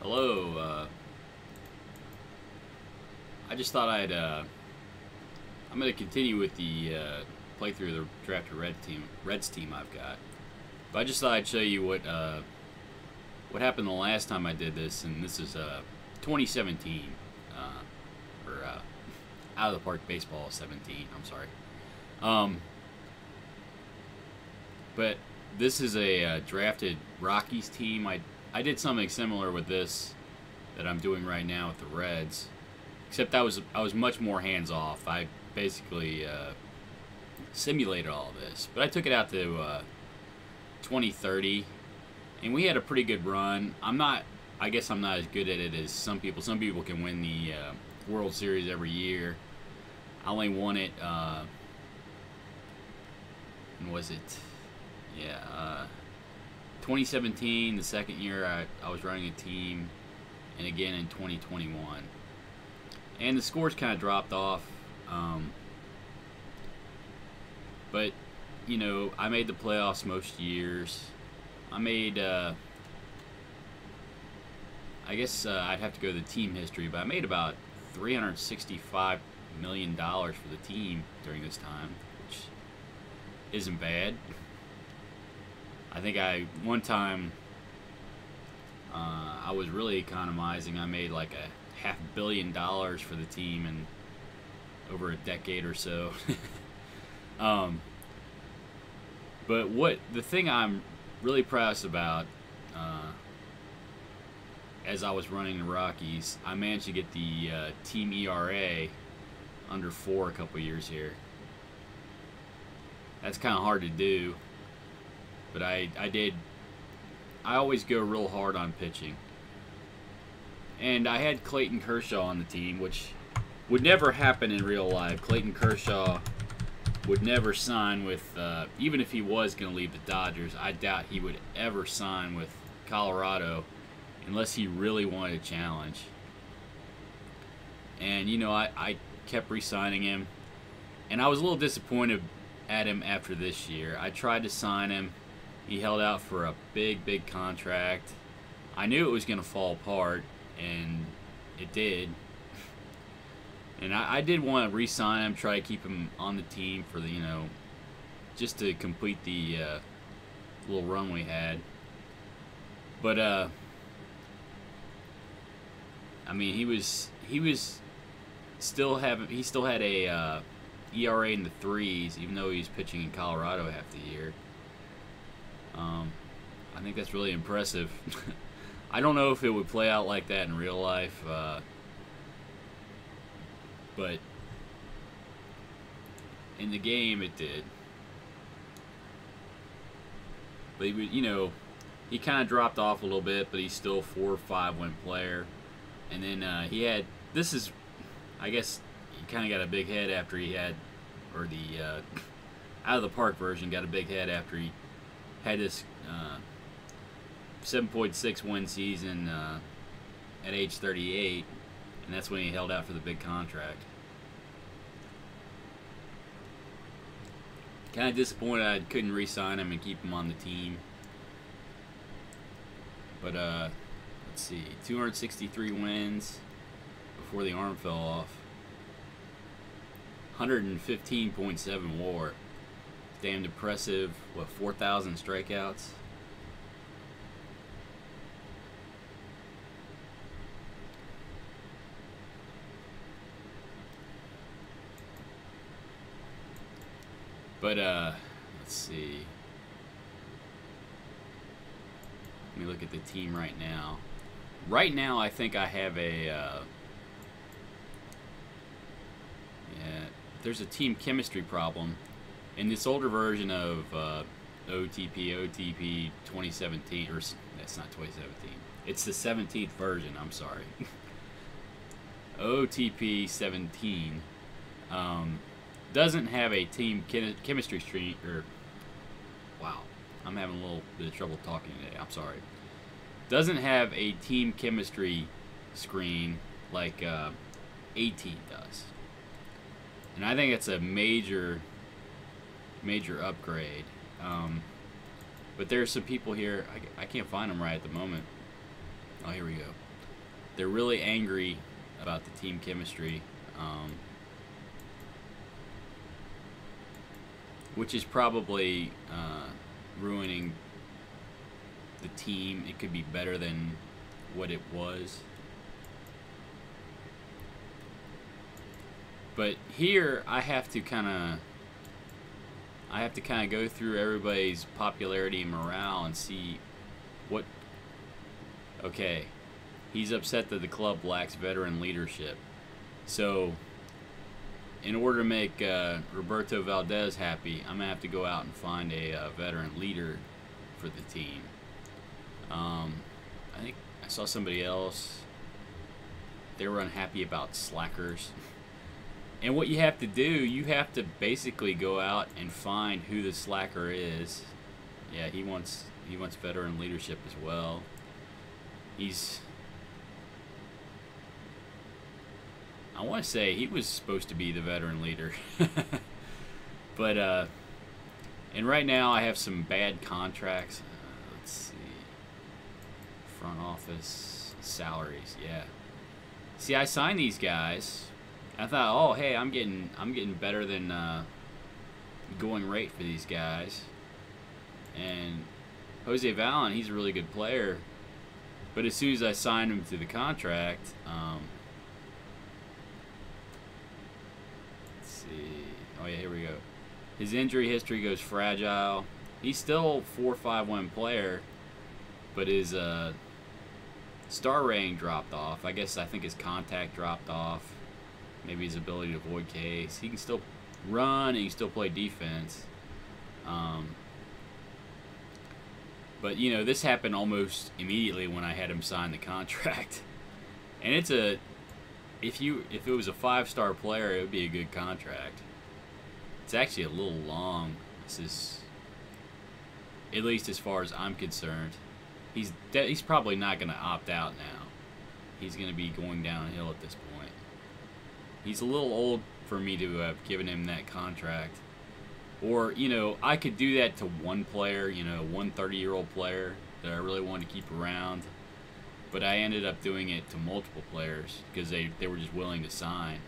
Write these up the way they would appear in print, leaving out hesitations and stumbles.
Hello. I just thought I'm going to continue with the playthrough of the drafted Reds team I've got. But I just thought I'd show you what happened the last time I did this, and this is 2017 or Out of the Park Baseball 17. I'm sorry. But this is a drafted Rockies team. I did something similar with this that I'm doing right now with the Reds, except I was much more hands off. I basically simulated all of this, but I took it out to 2030, and we had a pretty good run. I guess I'm not as good at it as some people. Some people can win the World Series every year. I only won it. When was it? Yeah. 2017, the second year I was running a team, and again in 2021. And the scores kind of dropped off. But, you know, I made the playoffs most years. I made, I guess I'd have to go to the team history, but I made about $365 million for the team during this time, which isn't bad. I think one time I was really economizing. I made like a $500 million for the team in over a decade or so. But the thing I'm really proud about, as I was running the Rockies, I managed to get the team ERA under 4 a couple years here. That's kind of hard to do, but I did. I always go real hard on pitching. And I had Clayton Kershaw on the team, which would never happen in real life. Clayton Kershaw would never sign with, even if he was going to leave the Dodgers, I doubt he would ever sign with Colorado unless he really wanted a challenge. And, you know, I kept re-signing him. And I was a little disappointed at him after this year. I tried to sign him. He held out for a big, big contract. I knew it was going to fall apart, and it did. And I did want to re-sign him, try to keep him on the team for the, you know, just to complete the little run we had. But I mean, he still had a ERA in the 3s, even though he was pitching in Colorado half the year. I think that's really impressive. I don't know if it would play out like that in real life, but in the game it did. But you know, he kind of dropped off a little bit, but he's still 4 or 5 win player. And then he had, I guess he kind of got a big head after he had, or the Out of the Park version got a big head after he had this 7.6 win season at age 38, and that's when he held out for the big contract. Kind of disappointed I couldn't re-sign him and keep him on the team. But let's see, 263 wins before the arm fell off. 115.7 WAR. Damn impressive. What, 4,000 strikeouts? But let's see. Let me look at the team right now. Right now, I think I have a yeah. There's a team chemistry problem in this older version of OTP 2017, or that's not 2017. It's the 17th version. I'm sorry. OTP 17 doesn't have a team chemistry stream. Or wow, I'm having a little bit of trouble talking today. I'm sorry. Doesn't have a team chemistry screen like A-Team does. And I think it's a major upgrade. But there's some people here. I can't find them right at the moment. Oh, here we go. they're really angry about the team chemistry, which is probably ruining the team. It could be better than what it was. But here I have to kind of go through everybody's popularity and morale and see what. Okay, he's upset that the club lacks veteran leadership. So, in order to make Roberto Valdez happy, I'm gonna have to go out and find a veteran leader for the team. I think I saw somebody else. They were unhappy about slackers. And what you have to do, you have to basically go out and find who the slacker is. Yeah, he wants veteran leadership as well. I want to say he was supposed to be the veteran leader. But and right now I have some bad contracts. Let's see. Front office salaries, yeah. See, I signed these guys. I thought, oh, hey, I'm getting better than going rate for these guys. And Jose Valen, he's a really good player. But as soon as I signed him to the contract, let's see. Oh yeah, here we go. His injury history goes fragile. He's still 4.51 player, but his star rating dropped off. I think his contact dropped off. Maybe his ability to avoid case. He can still run and he can still play defense. But you know, this happened almost immediately when I had him sign the contract. And it's if it was a 5-star player, it would be a good contract. It's actually a little long. This is, at least as far as I'm concerned. He's probably not going to opt out now. He's going to be going downhill at this point. He's a little old for me to have given him that contract. Or, you know, I could do that to one player, you know, one 30-year-old player that I really wanted to keep around. But I ended up doing it to multiple players because they were just willing to sign.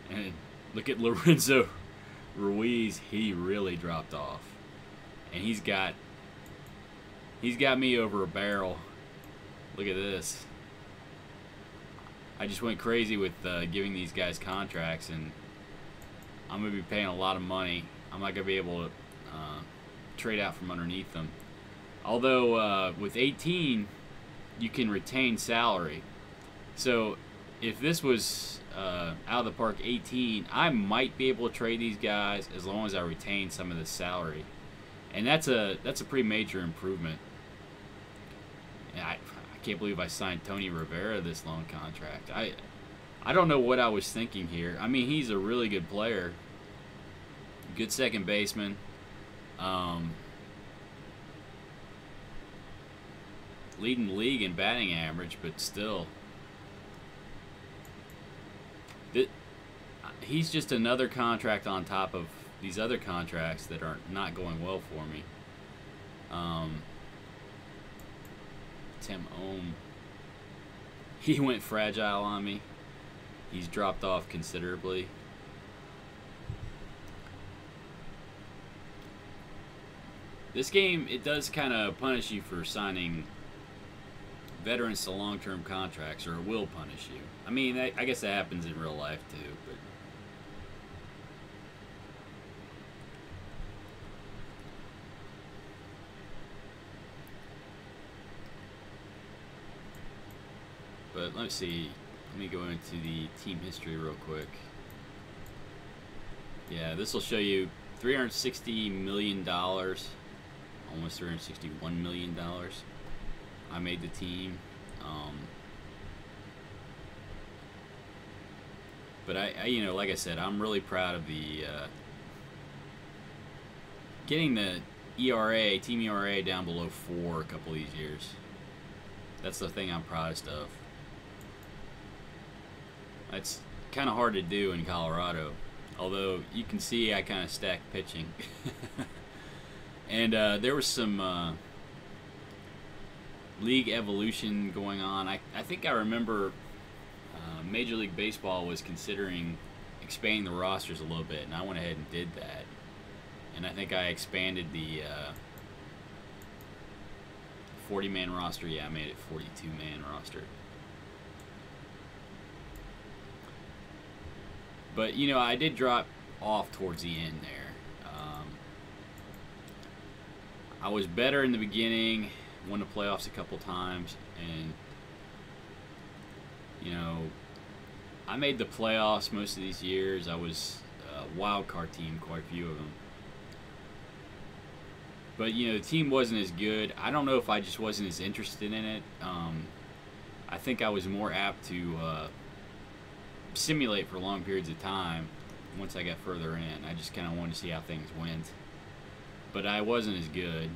And look at Lorenzo Ruiz. He really dropped off. And he's got me over a barrel. Look at this. I just went crazy with giving these guys contracts, and I'm going to be paying a lot of money. I'm not going to be able to trade out from underneath them. Although with 18, you can retain salary. So if this was out of the park 18, I might be able to trade these guys as long as I retain some of the salary. And that's a pretty major improvement. And I can't believe I signed Tony Rivera this long contract. I don't know what I was thinking here. I mean, he's a really good player. Good second baseman. Leading the league in batting average, but still. He's just another contract on top of these other contracts that are not going well for me. Tim Ohm, he went fragile on me. He's dropped off considerably. This game, it does kind of punish you for signing veterans to long-term contracts, or it will punish you. I mean, I guess that happens in real life too, but let's see. Let me go into the team history real quick. Yeah, this will show you $360 million, almost $361 million. I made the team. But I you know, like I said, I'm really proud of the getting the ERA, team ERA down below 4 a couple of these years. That's the thing I'm proudest of. That's kind of hard to do in Colorado, although you can see I kind of stack pitching. And there was some league evolution going on. I think I remember Major League Baseball was considering expanding the rosters a little bit, and I went ahead and did that. And I think I expanded the 40-man roster. Yeah, I made it 42-man roster. But, you know, I did drop off towards the end there. I was better in the beginning, won the playoffs a couple times, and, you know, I made the playoffs most of these years. I was a wild card team, quite a few of them. But, you know, the team wasn't as good. I don't know if I just wasn't as interested in it. I think I was more apt to simulate for long periods of time once I got further in. I just kind of wanted to see how things went. But I wasn't as good.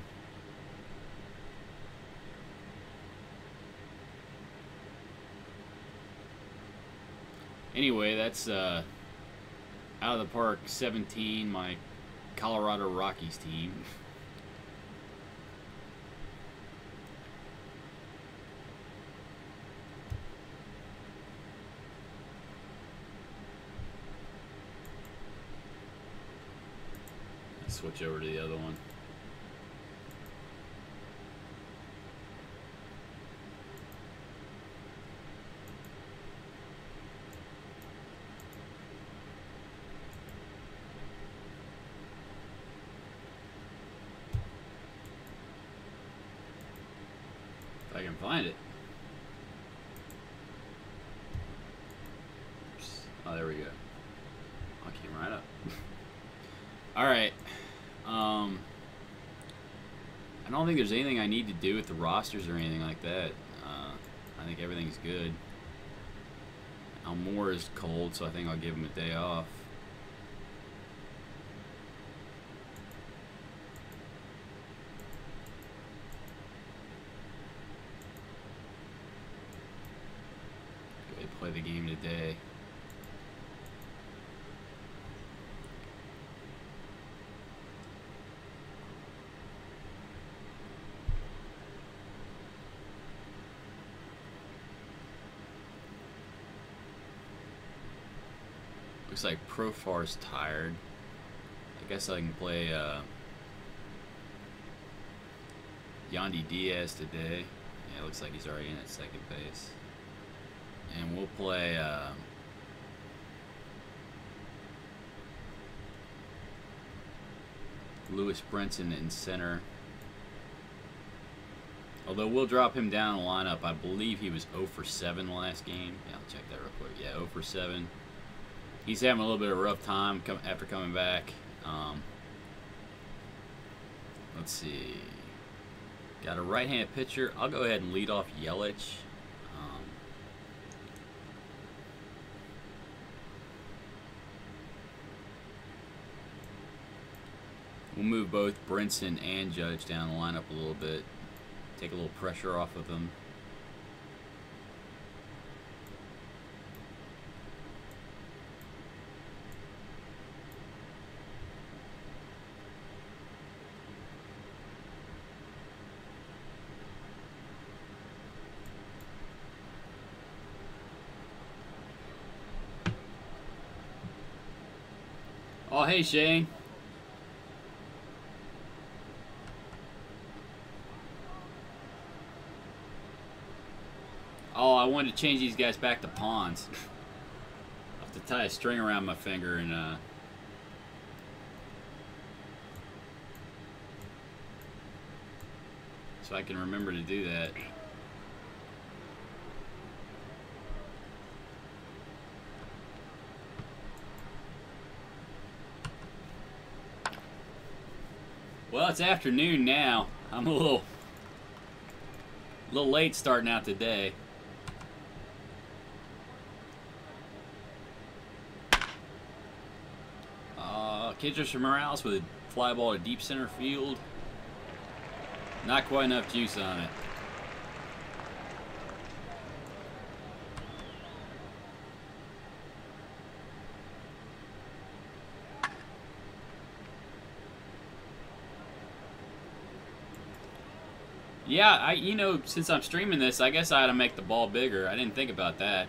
Anyway, that's out of the park 17, my Colorado Rockies team. Switch over to the other one. If I can find it. Oops. Oh, there we go. I came right up. All right. I don't think there's anything I need to do with the rosters or anything like that. I think everything's good. Almora is cold, so I think I'll give him a day off. Go ahead and play the game today. Looks like Profar's tired. I guess I can play Yandy Diaz today. Yeah, it looks like he's already in at second base. And we'll play Lewis Brinson in center. Although we'll drop him down in the lineup. I believe he was 0 for 7 last game. Yeah, I'll check that real quick. Yeah, 0 for 7. He's having a little bit of a rough time after coming back. Let's see. Got a right-handed pitcher. I'll go ahead and lead off Yelich. We'll move both Brinson and Judge down the lineup a little bit. Take a little pressure off of them. Oh, hey, Shane. Oh, I wanted to change these guys back to pawns. I have to tie a string around my finger and so I can remember to do that. Well, it's afternoon now. I'm a little late starting out today. Kendrys Morales with a fly ball to deep center field. Not quite enough juice on it. Yeah, you know, since I'm streaming this, I guess I ought to make the ball bigger. I didn't think about that.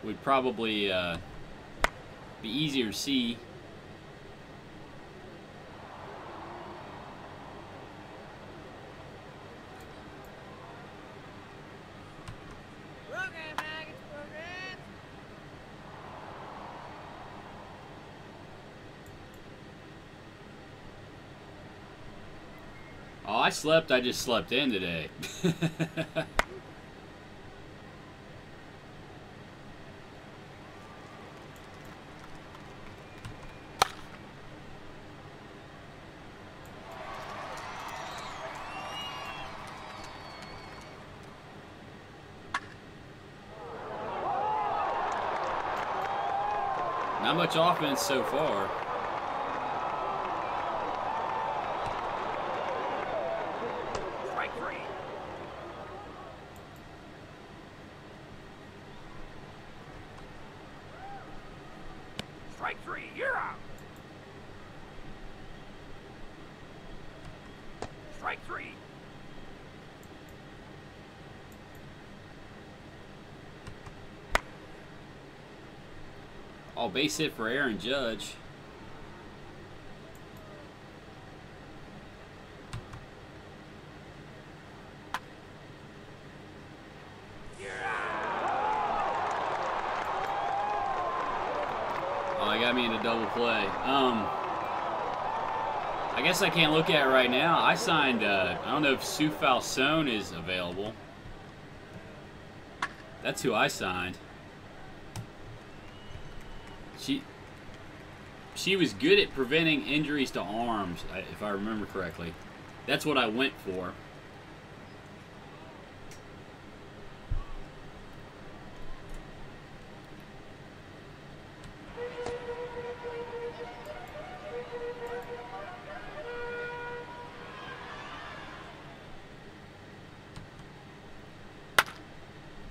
Would probably be easier to see. Oh, I slept. I just slept in today. Not much offense so far. Strike three. Strike three, you're out. Strike three. Oh, base hit for Aaron Judge. Oh, they got me in a double play. I guess I can't look at it right now. I signed, I don't know if Sue Falsone is available. That's who I signed. She was good at preventing injuries to arms, if I remember correctly. That's what I went for.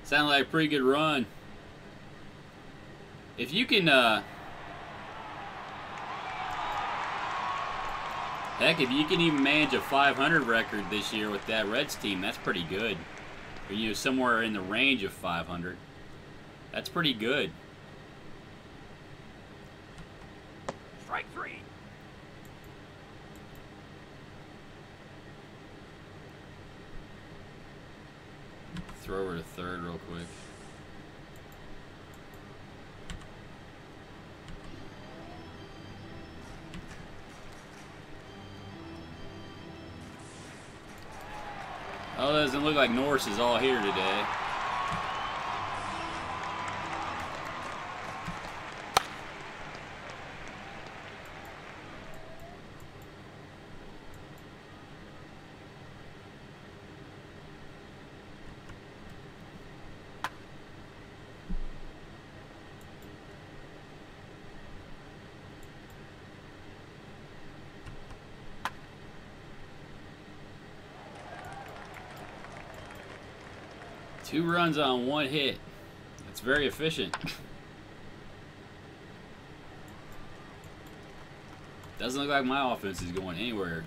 Sounded like a pretty good run. If you can, heck, if you can even manage a 500 record this year with that Reds team, that's pretty good. Or, you know, somewhere in the range of 500. That's pretty good. Strike three. Throw over to third real quick. Oh, it doesn't look like Norris is all here today. Two runs on one hit. That's very efficient. Doesn't look like my offense is going anywhere.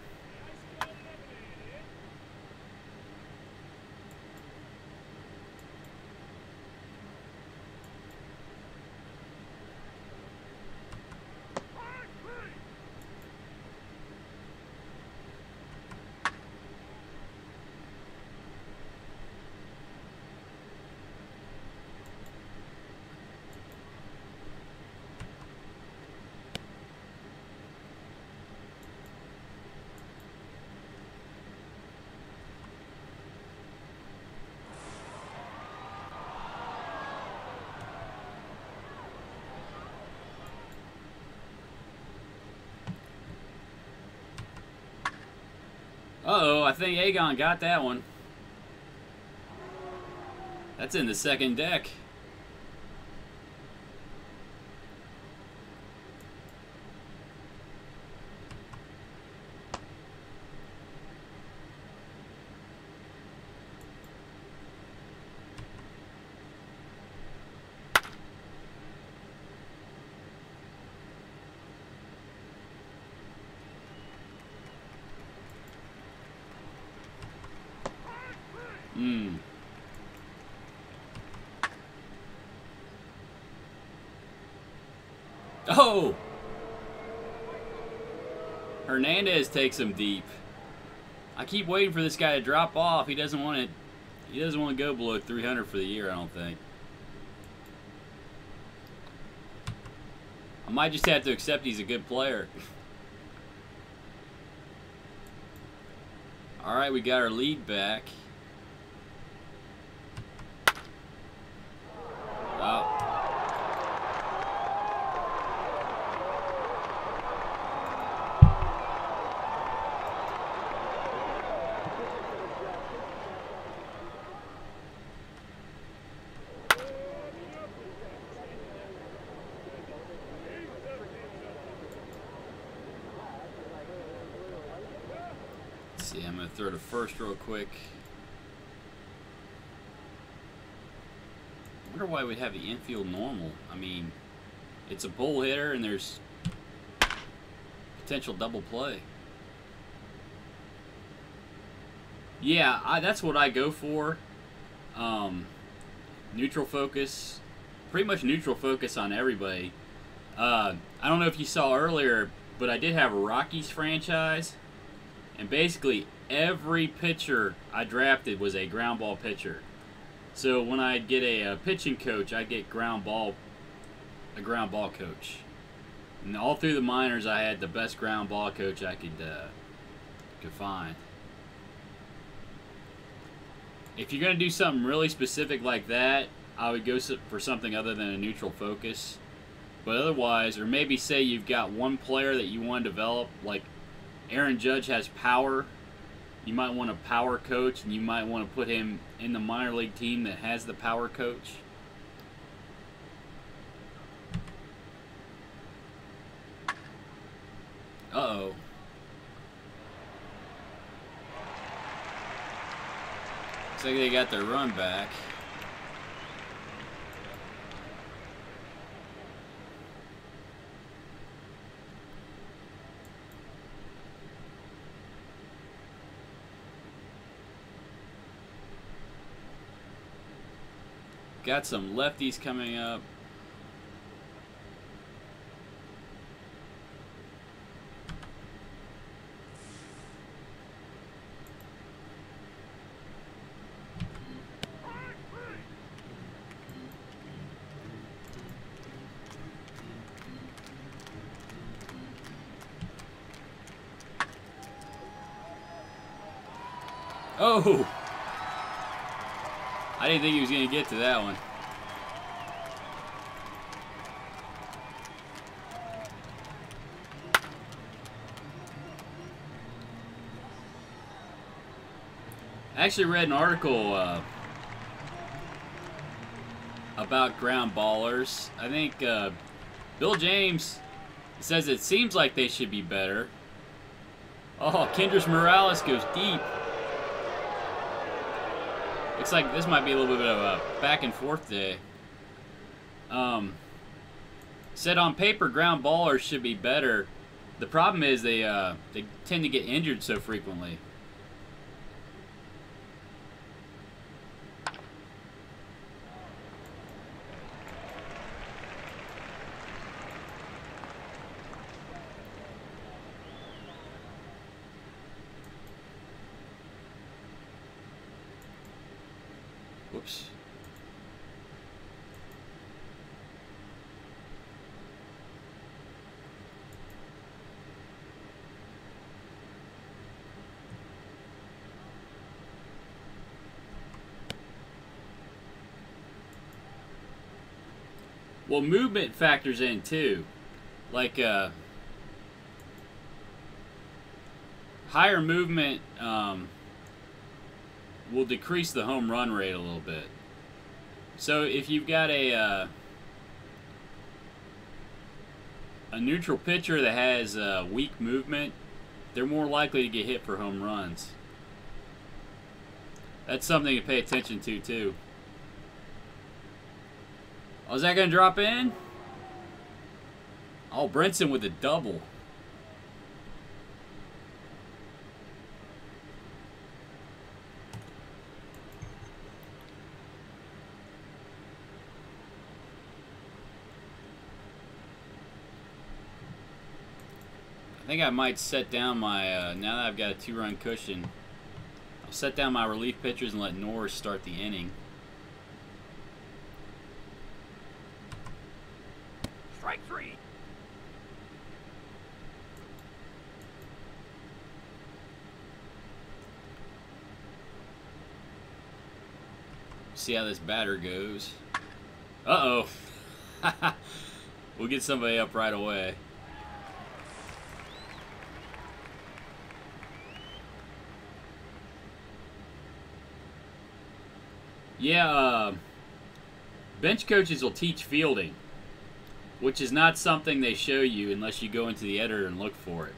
Uh-oh, I think Aegon got that one. That's in the second deck. Hmm. Oh! Hernandez takes him deep. I keep waiting for this guy to drop off. He doesn't want it. He doesn't want to go below 300 for the year, I don't think. I might just have to accept he's a good player. All right, we got our lead back. Oh. See, I'm going to throw to first real quick. I wonder why we'd have the infield normal. I mean, it's a pull hitter and there's potential double play. Yeah, that's what I go for. Neutral focus. Pretty much neutral focus on everybody. I don't know if you saw earlier, but I did have a Rockies franchise. And basically, every pitcher I drafted was a ground ball pitcher. So when I get a pitching coach, I get a ground ball coach. And all through the minors, I had the best ground ball coach I could find. If you're going to do something really specific like that, I would go for something other than a neutral focus. But otherwise, or maybe say you've got one player that you want to develop, like Aaron Judge has power. You might want a power coach, and you might want to put him in the minor league team that has the power coach. Uh-oh. Looks like they got their run back. Got some lefties coming up. Oh! I didn't think he was going to get to that one. I actually read an article about ground ballers. I think Bill James says it seems like they should be better. Oh, Kendrys Morales goes deep. Looks like this might be a little bit of a back and forth day. Said on paper, ground ballers should be better. The problem is they tend to get injured so frequently. Whoops. Well, movement factors in too. Like higher movement will decrease the home run rate a little bit. So if you've got a neutral pitcher that has weak movement, they're more likely to get hit for home runs. That's something to pay attention to too. Oh, is that going to drop in? Oh, Brinson with a double. I think I might set down my, now that I've got a 2-run cushion, I'll set down my relief pitchers and let Norris start the inning. Strike 3. See how this batter goes. Uh-oh. We'll get somebody up right away. Yeah, bench coaches will teach fielding, which is not something they show you unless you go into the editor and look for it.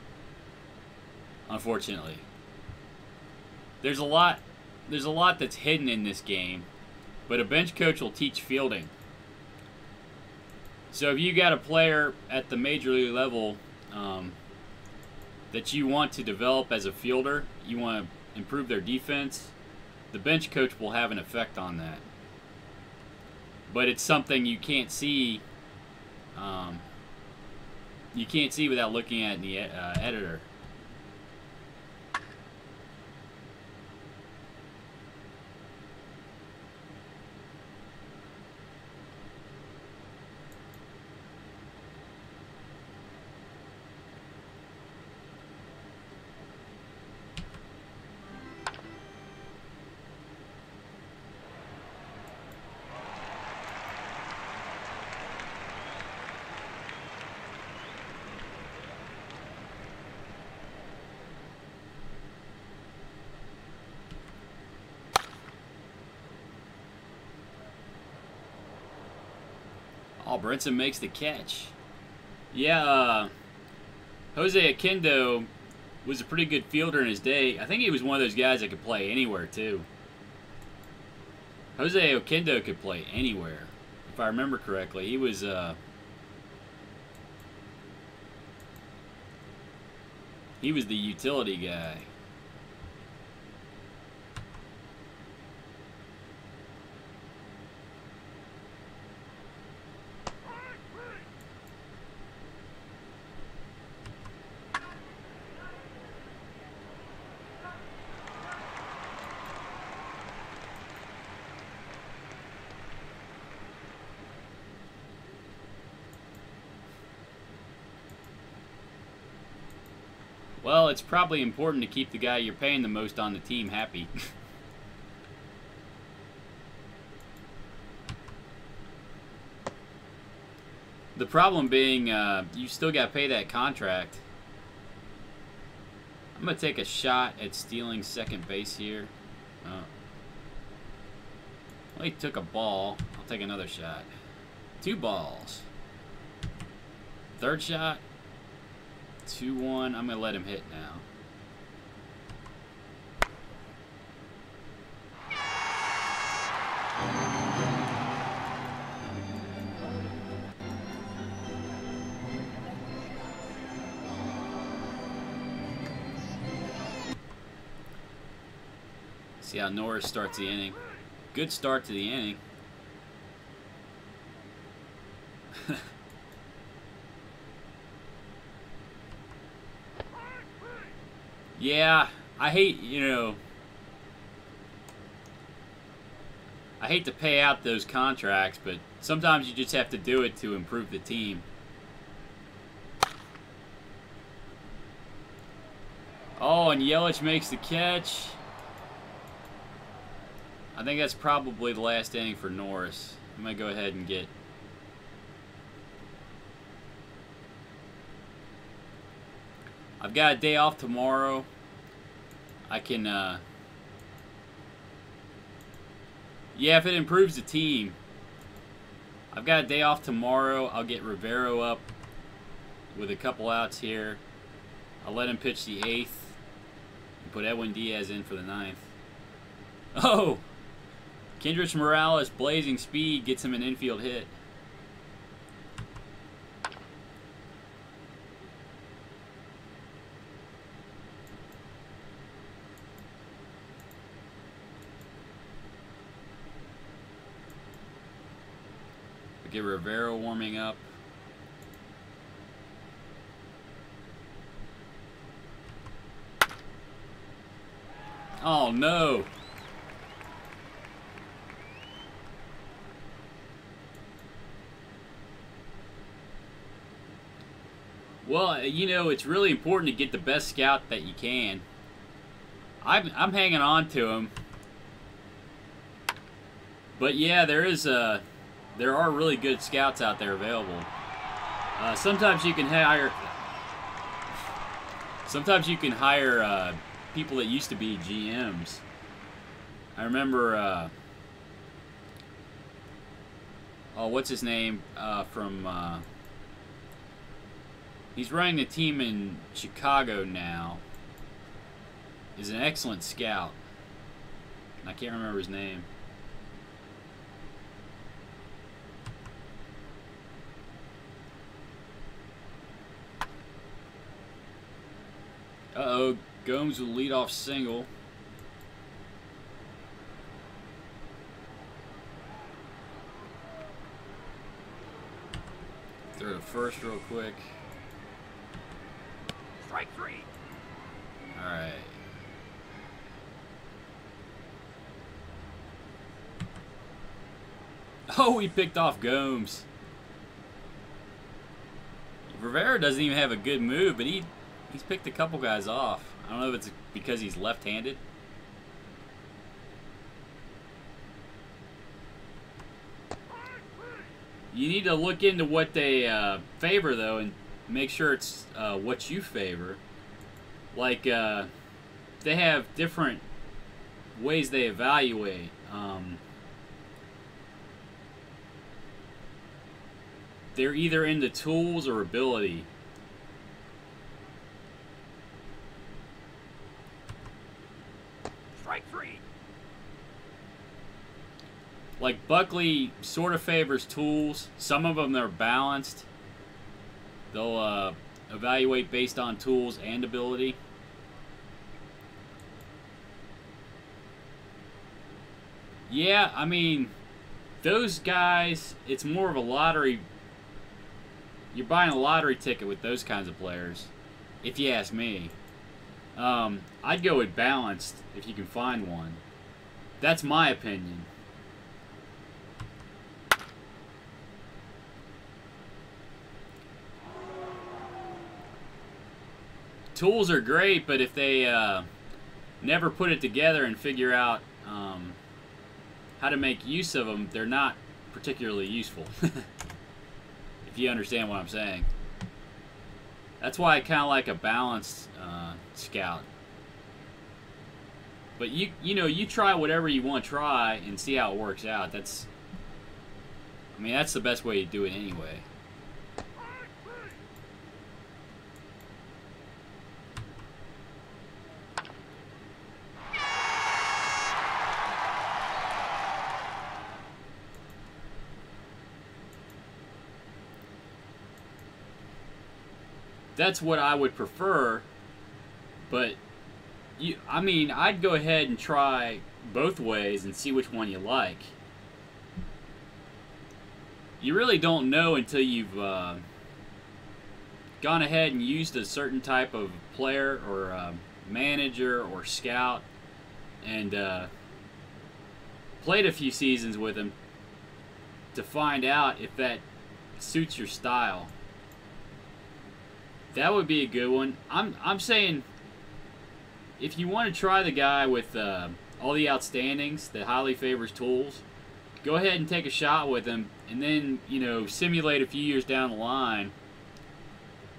Unfortunately. There's a lot that's hidden in this game, but a bench coach will teach fielding. So if you got a player at the major league level that you want to develop as a fielder, you want to improve their defense, the bench coach will have an effect on that. But it's something you can't see. You can't see without looking at the editor. Oh, Brinson makes the catch. Yeah, Jose Oquendo was a pretty good fielder in his day. I think he was one of those guys that could play anywhere, too. Jose Oquendo could play anywhere, if I remember correctly. He was the utility guy. Well, it's probably important to keep the guy you're paying the most on the team happy. The problem being, you still got to pay that contract. I'm going to take a shot at stealing second base here. Oh. Well, he took a ball. I'll take another shot. 2 balls. Third shot. 2-1. I'm going to let him hit now. See how Norris starts the inning. Good start to the inning. Yeah, I hate, I hate to pay out those contracts, but sometimes you just have to do it to improve the team. Oh, and Yelich makes the catch. I think that's probably the last inning for Norris. I'm going to go ahead and get... I've got a day off tomorrow. I can, yeah, if it improves the team. I've got a day off tomorrow. I'll get Rivero up with a couple outs here. I'll let him pitch the 8th. And put Edwin Diaz in for the 9th. Oh! Kendrys Morales, blazing speed, gets him an infield hit. Get Rivero warming up. Oh, no. Well, you know, it's really important to get the best scout that you can. I'm hanging on to him. But yeah, there are really good scouts out there available. Sometimes you can hire people that used to be GMs. I remember oh, what's his name from he's running the team in Chicago now. He's an excellent scout. I can't remember his name. Uh-oh, Gomes will lead off single. Throw to first real quick. Strike 3. All right. Oh, he picked off Gomes. Rivera doesn't even have a good move, but he's picked a couple guys off. I don't know if it's because he's left-handed. You need to look into what they favor, though, and make sure it's what you favor. Like, they have different ways they evaluate. They're either into tools or ability. Strike 3. Like, Buckley sort of favors tools. Some of them are balanced. They'll evaluate based on tools and ability. Yeah, I mean, those guys, it's more of a lottery. You're buying a lottery ticket with those kinds of players, if you ask me. I'd go with balanced if you can find one. That's my opinion. Tools are great, but if they never put it together and figure out how to make use of them, they're not particularly useful. If you understand what I'm saying. That's why I kind of like a balanced scout. But you know, you try whatever you want to try and see how it works out. I mean, that's the best way to do it anyway. That's what I would prefer, but I mean, I'd go ahead and try both ways and see which one you like. You really don't know until you've gone ahead and used a certain type of player or manager or scout and played a few seasons with him to find out if that suits your style. That would be a good one. I'm saying if you want to try the guy with all the outstandings that highly favors tools, go ahead and take a shot with him, and then, you know, simulate a few years down the line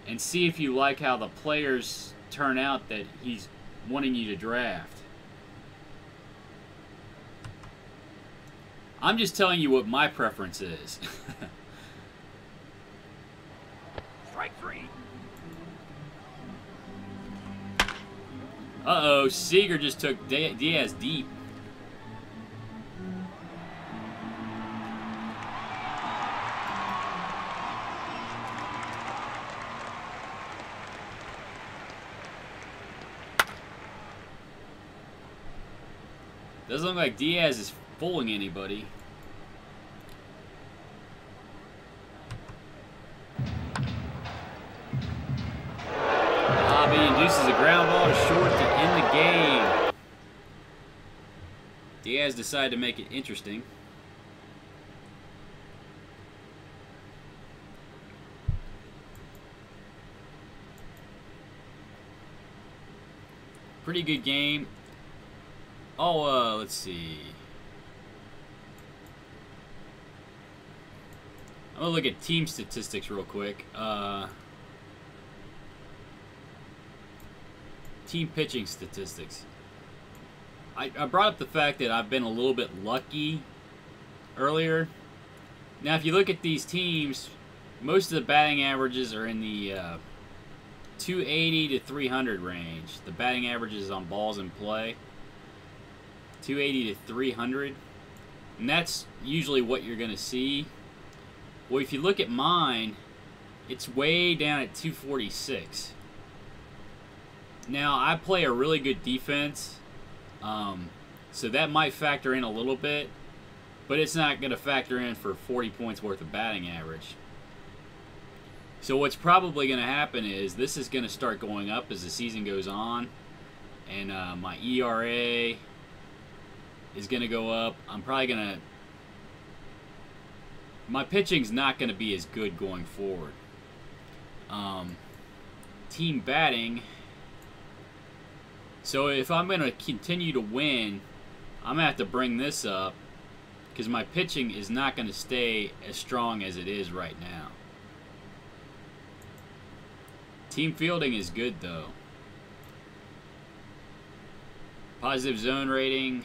and see if you like how the players turn out that he's wanting you to draft. I'm just telling you what my preference is. Strike 3. Uh-oh, Seager just took Diaz deep. Doesn't look like Diaz is fooling anybody. Bobby induces a ground ball to short to end the game. has decided to make it interesting. Pretty good game. Oh, let's see. I'm gonna look at team statistics real quick. Team pitching statistics. I brought up the fact that I've been a little bit lucky earlier. Now, if you look at these teams, most of the batting averages are in the 280 to 300 range. The batting averages on balls in play, 280 to 300. And that's usually what you're going to see. Well, if you look at mine, it's way down at 246. Now, I play a really good defense, so that might factor in a little bit, but it's not going to factor in for 40 points worth of batting average. So what's probably going to happen is this is going to start going up as the season goes on, and my ERA is going to go up. I'm probably going to... My pitching's not going to be as good going forward. Team batting... So if I'm going to continue to win, I'm going to have to bring this up because my pitching is not going to stay as strong as it is right now. Team fielding is good, though. Positive zone rating.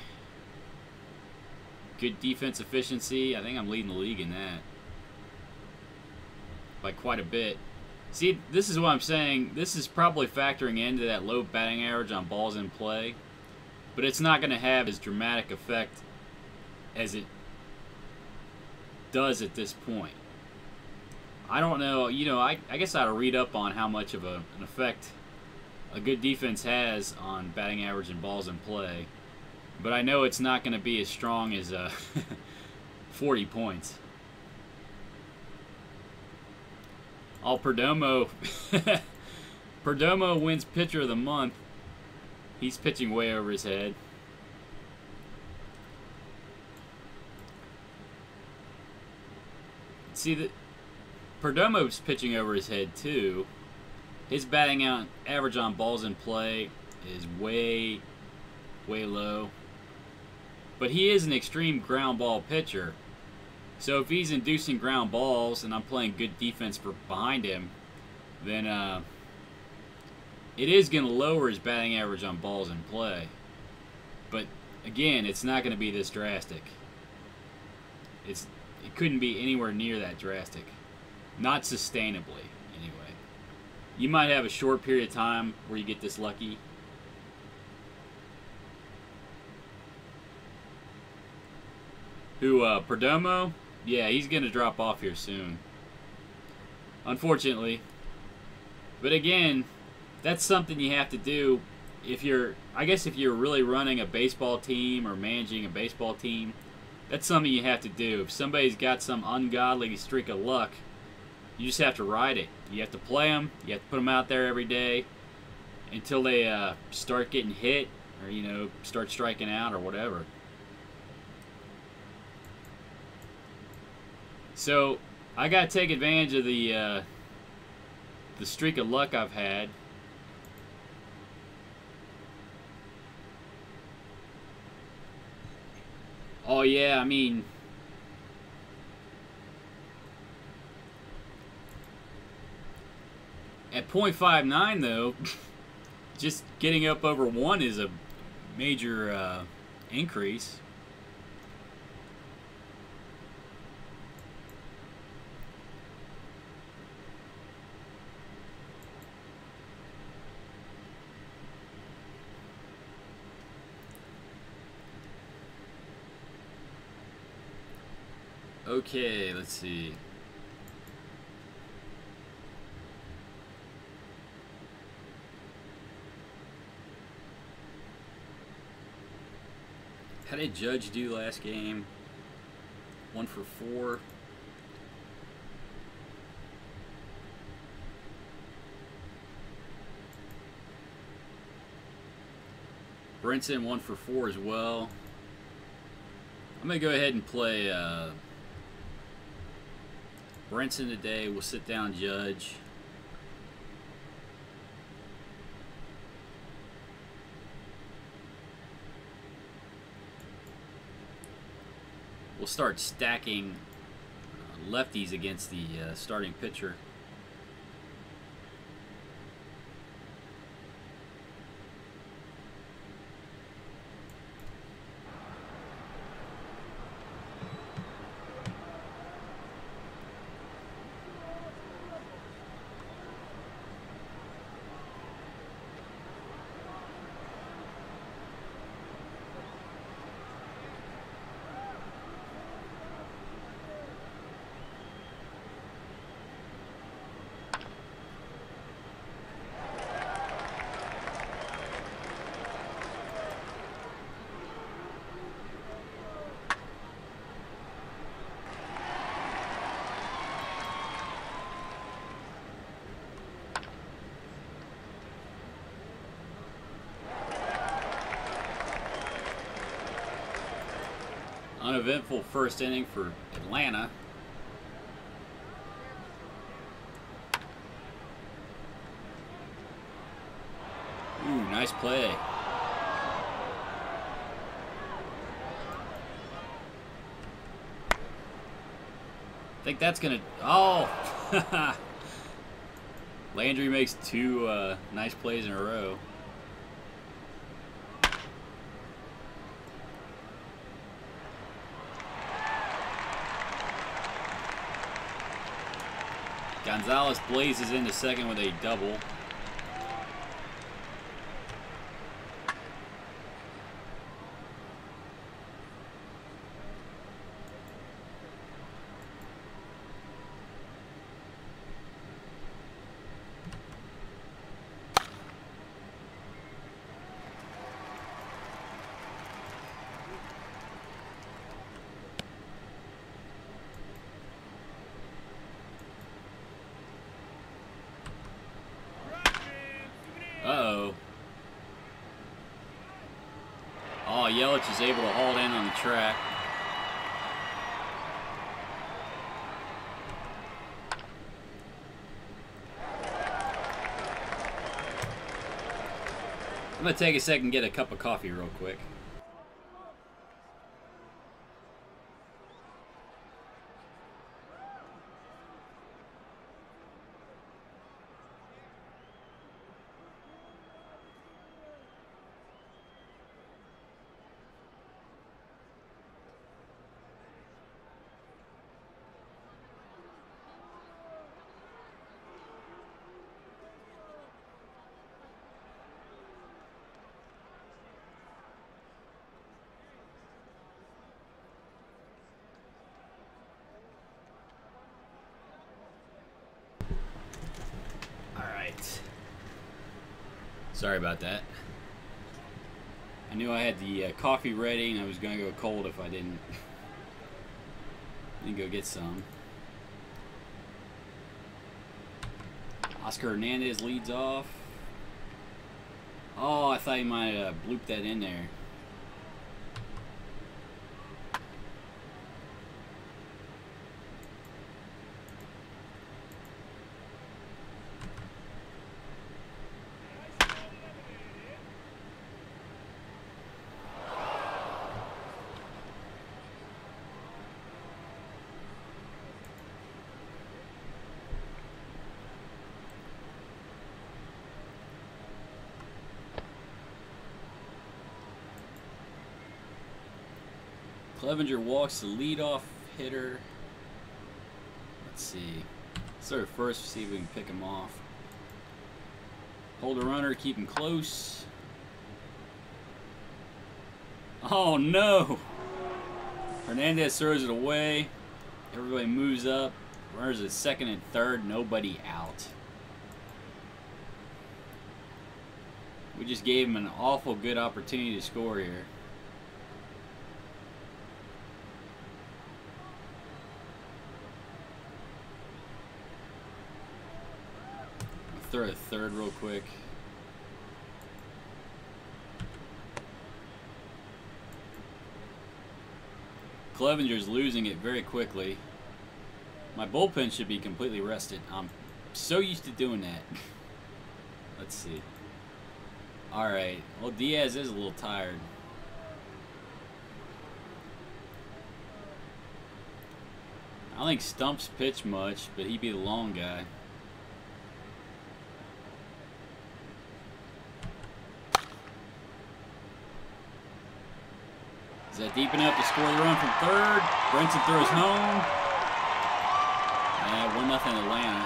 Good defense efficiency. I think I'm leading the league in that by quite a bit. See, this is what I'm saying. This is probably factoring into that low batting average on balls in play, but it's not going to have as dramatic effect as it does at this point. I don't know. You know, I guess I ought to read up on how much of an effect a good defense has on batting average and balls in play, but I know it's not going to be as strong as 40 points. Oh, Perdomo. Perdomo wins pitcher of the month. He's pitching way over his head. See, that Perdomo's pitching over his head too. His batting out average on balls in play is way low. But he is an extreme ground ball pitcher. So if he's inducing ground balls and I'm playing good defense behind him, then it is going to lower his batting average on balls in play. But again, it's not going to be this drastic. It couldn't be anywhere near that drastic. Not sustainably, anyway. You might have a short period of time where you get this lucky. Who, Perdomo? Yeah, he's going to drop off here soon. Unfortunately. But again, that's something you have to do if you're, I guess if you're really running a baseball team or managing a baseball team, that's something you have to do. If somebody's got some ungodly streak of luck, you just have to ride it. You have to play them. You have to put them out there every day until they start getting hit or, you know, start striking out or whatever. So I got to take advantage of the streak of luck I've had. Oh yeah, I mean, at .59 though, just getting up over 1 is a major increase. Okay, let's see. How did Judge do last game? 1 for 4. Brinson 1 for 4 as well. I'm going to go ahead and play Brinson today. We'll sit down judge. We'll start stacking lefties against the starting pitcher. Uneventful first inning for Atlanta. Ooh, nice play. I think that's gonna. Oh! Landry makes two nice plays in a row. Gonzalez blazes into second with a double. Uh-oh. Oh, Yelich is able to haul it in on the track. I'm going to take a second and get a cup of coffee real quick. Sorry about that. I knew I had the coffee ready and I was going to go cold if I didn't go get some. Oscar Hernandez leads off. Oh, I thought he might have blooped that in there. Clevenger walks the leadoff hitter. Let's see. Start first, see if we can pick him off. Hold a runner, keep him close. Oh no! Hernandez throws it away. Everybody moves up. Runners at second and third, nobody out. We just gave him an awful good opportunity to score here. Throw a third real quick. Clevenger's losing it very quickly. My bullpen should be completely rested. I'm so used to doing that. Let's see. Alright. Well, Diaz is a little tired. I don't think Stump's pitch much, but he'd be the long guy. Is that deep enough to score the run from third? Brinson throws home. Yeah, 1-0 Atlanta.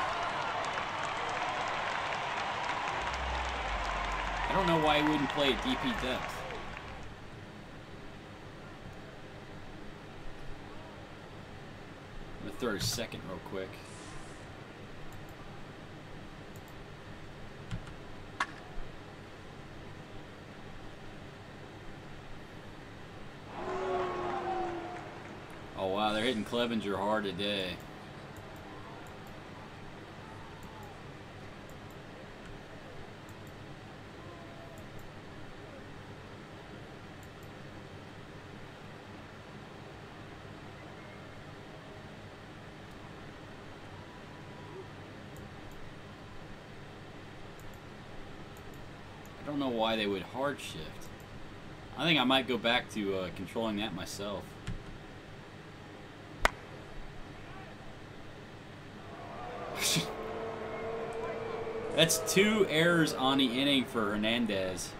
I don't know why he wouldn't play at DP depth. I'm gonna throw a second real quick. Oh wow, they're hitting Clevenger hard today. I don't know why they would hard shift. I think I might go back to controlling that myself. That's 2 errors on the inning for Hernandez.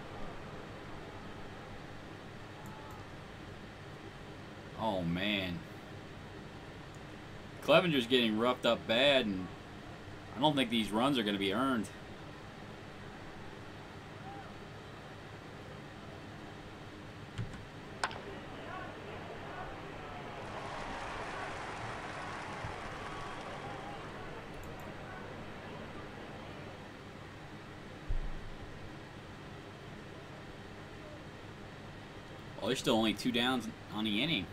Oh man. Clevenger's getting roughed up bad, and I don't think these runs are going to be earned. Well, there's still only 2 downs on the inning.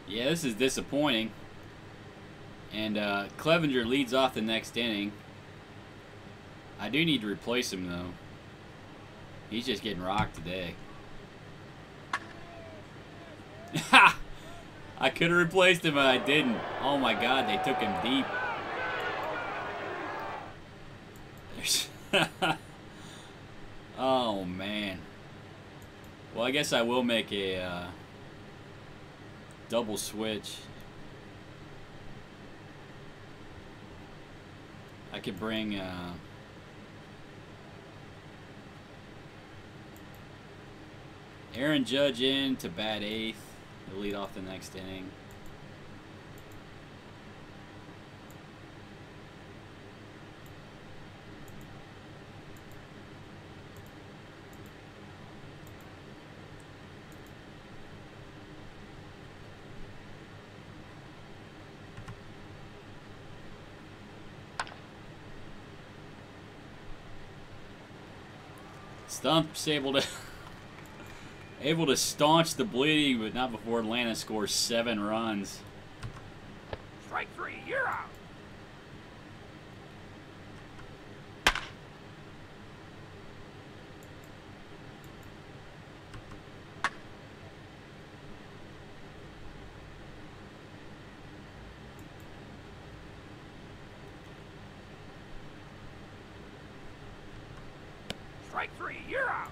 Yeah, this is disappointing. And Clevenger leads off the next inning. I do need to replace him, though. He's just getting rocked today. Ha! I could have replaced him, but I didn't. Oh my God, they took him deep. Oh man. Well, I guess I will make a double switch. I could bring Aaron Judge in to bat 8th. He'll lead off the next inning. Stump's able to staunch the bleeding, but not before Atlanta scores 7 runs. Strike 3, you're out. Strike 3, you're out.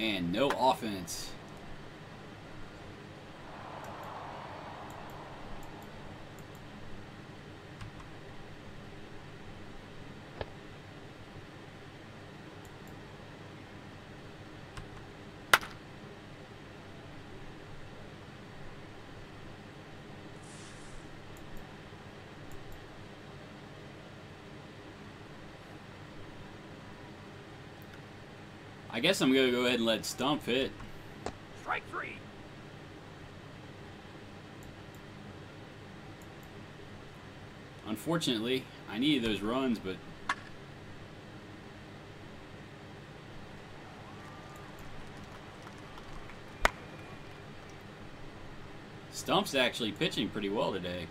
And no offense. I guess I'm going to go ahead and let Stump hit. Strike 3. Unfortunately, I needed those runs, but Stump's actually pitching pretty well today.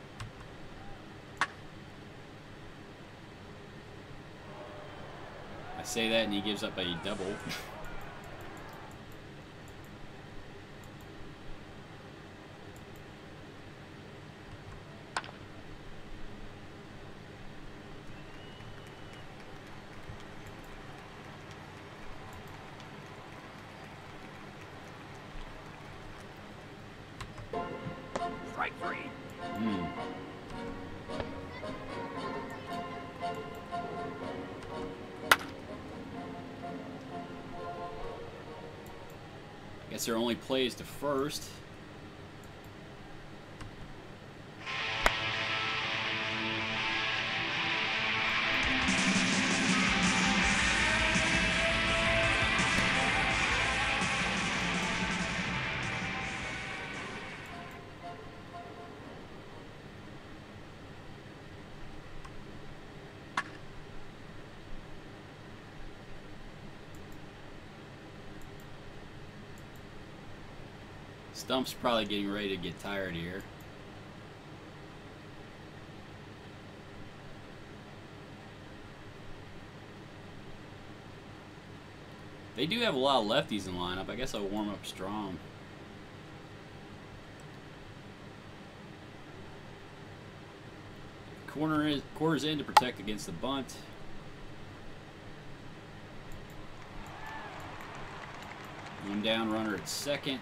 I say that and he gives up a double. Strike 3. Guess their only play is to first. Stump's probably getting ready to get tired here. They do have a lot of lefties in lineup. I guess I'll warm up strong. Quarters in to protect against the bunt. One down, runner at second.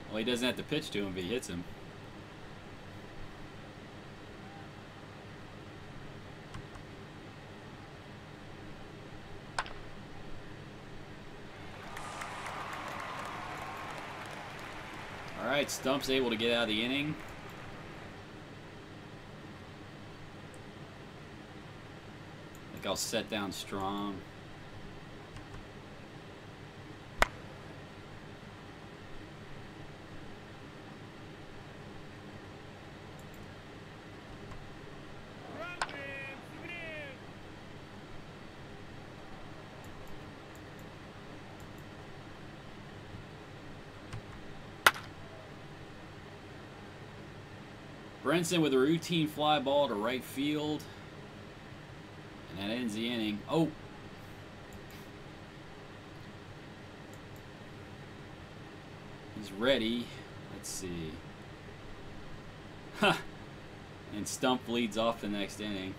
Well, he doesn't have to pitch to him if he hits him. All right, Stump's able to get out of the inning. I think I'll set down strong. Brinson with a routine fly ball to right field. And that ends the inning. Oh! He's ready. Let's see. Ha! And Stump leads off the next inning.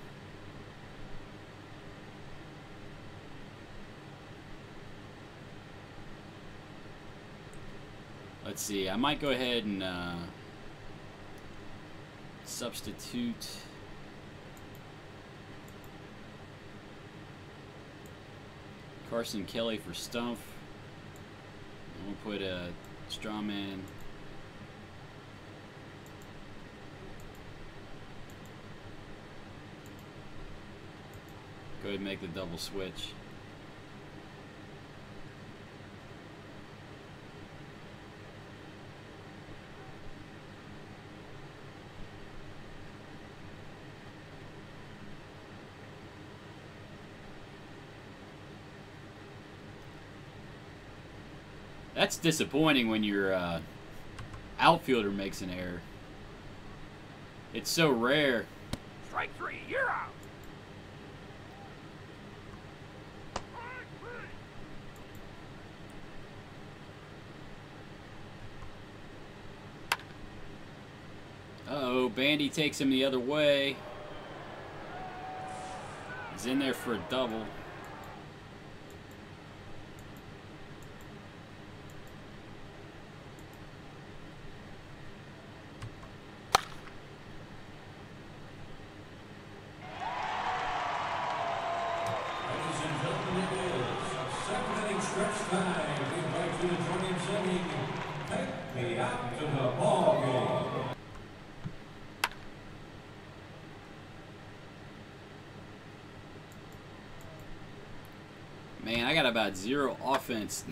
Let's see. I might go ahead and substitute Carson Kelly for Stump. And we'll put a strawman. Go ahead and make the double switch. That's disappointing when your outfielder makes an error. It's so rare. Strike 3. You're out. Bandy takes him the other way. He's in there for a double. Man, I got about 0 offense.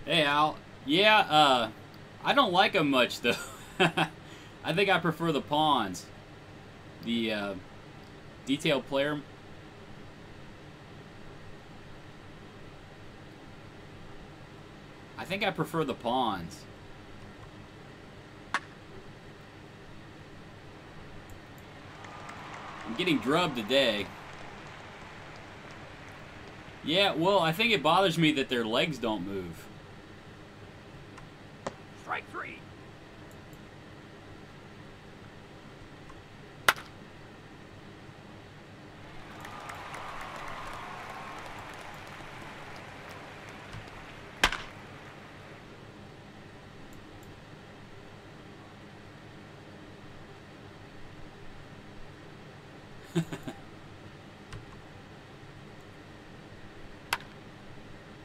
Hey, Al. Yeah, I don't like them much, though. I think I prefer the pawns. The detailed player. I think I prefer the pawns. I'm getting drubbed today. Yeah, well, I think it bothers me that their legs don't move. Strike 3.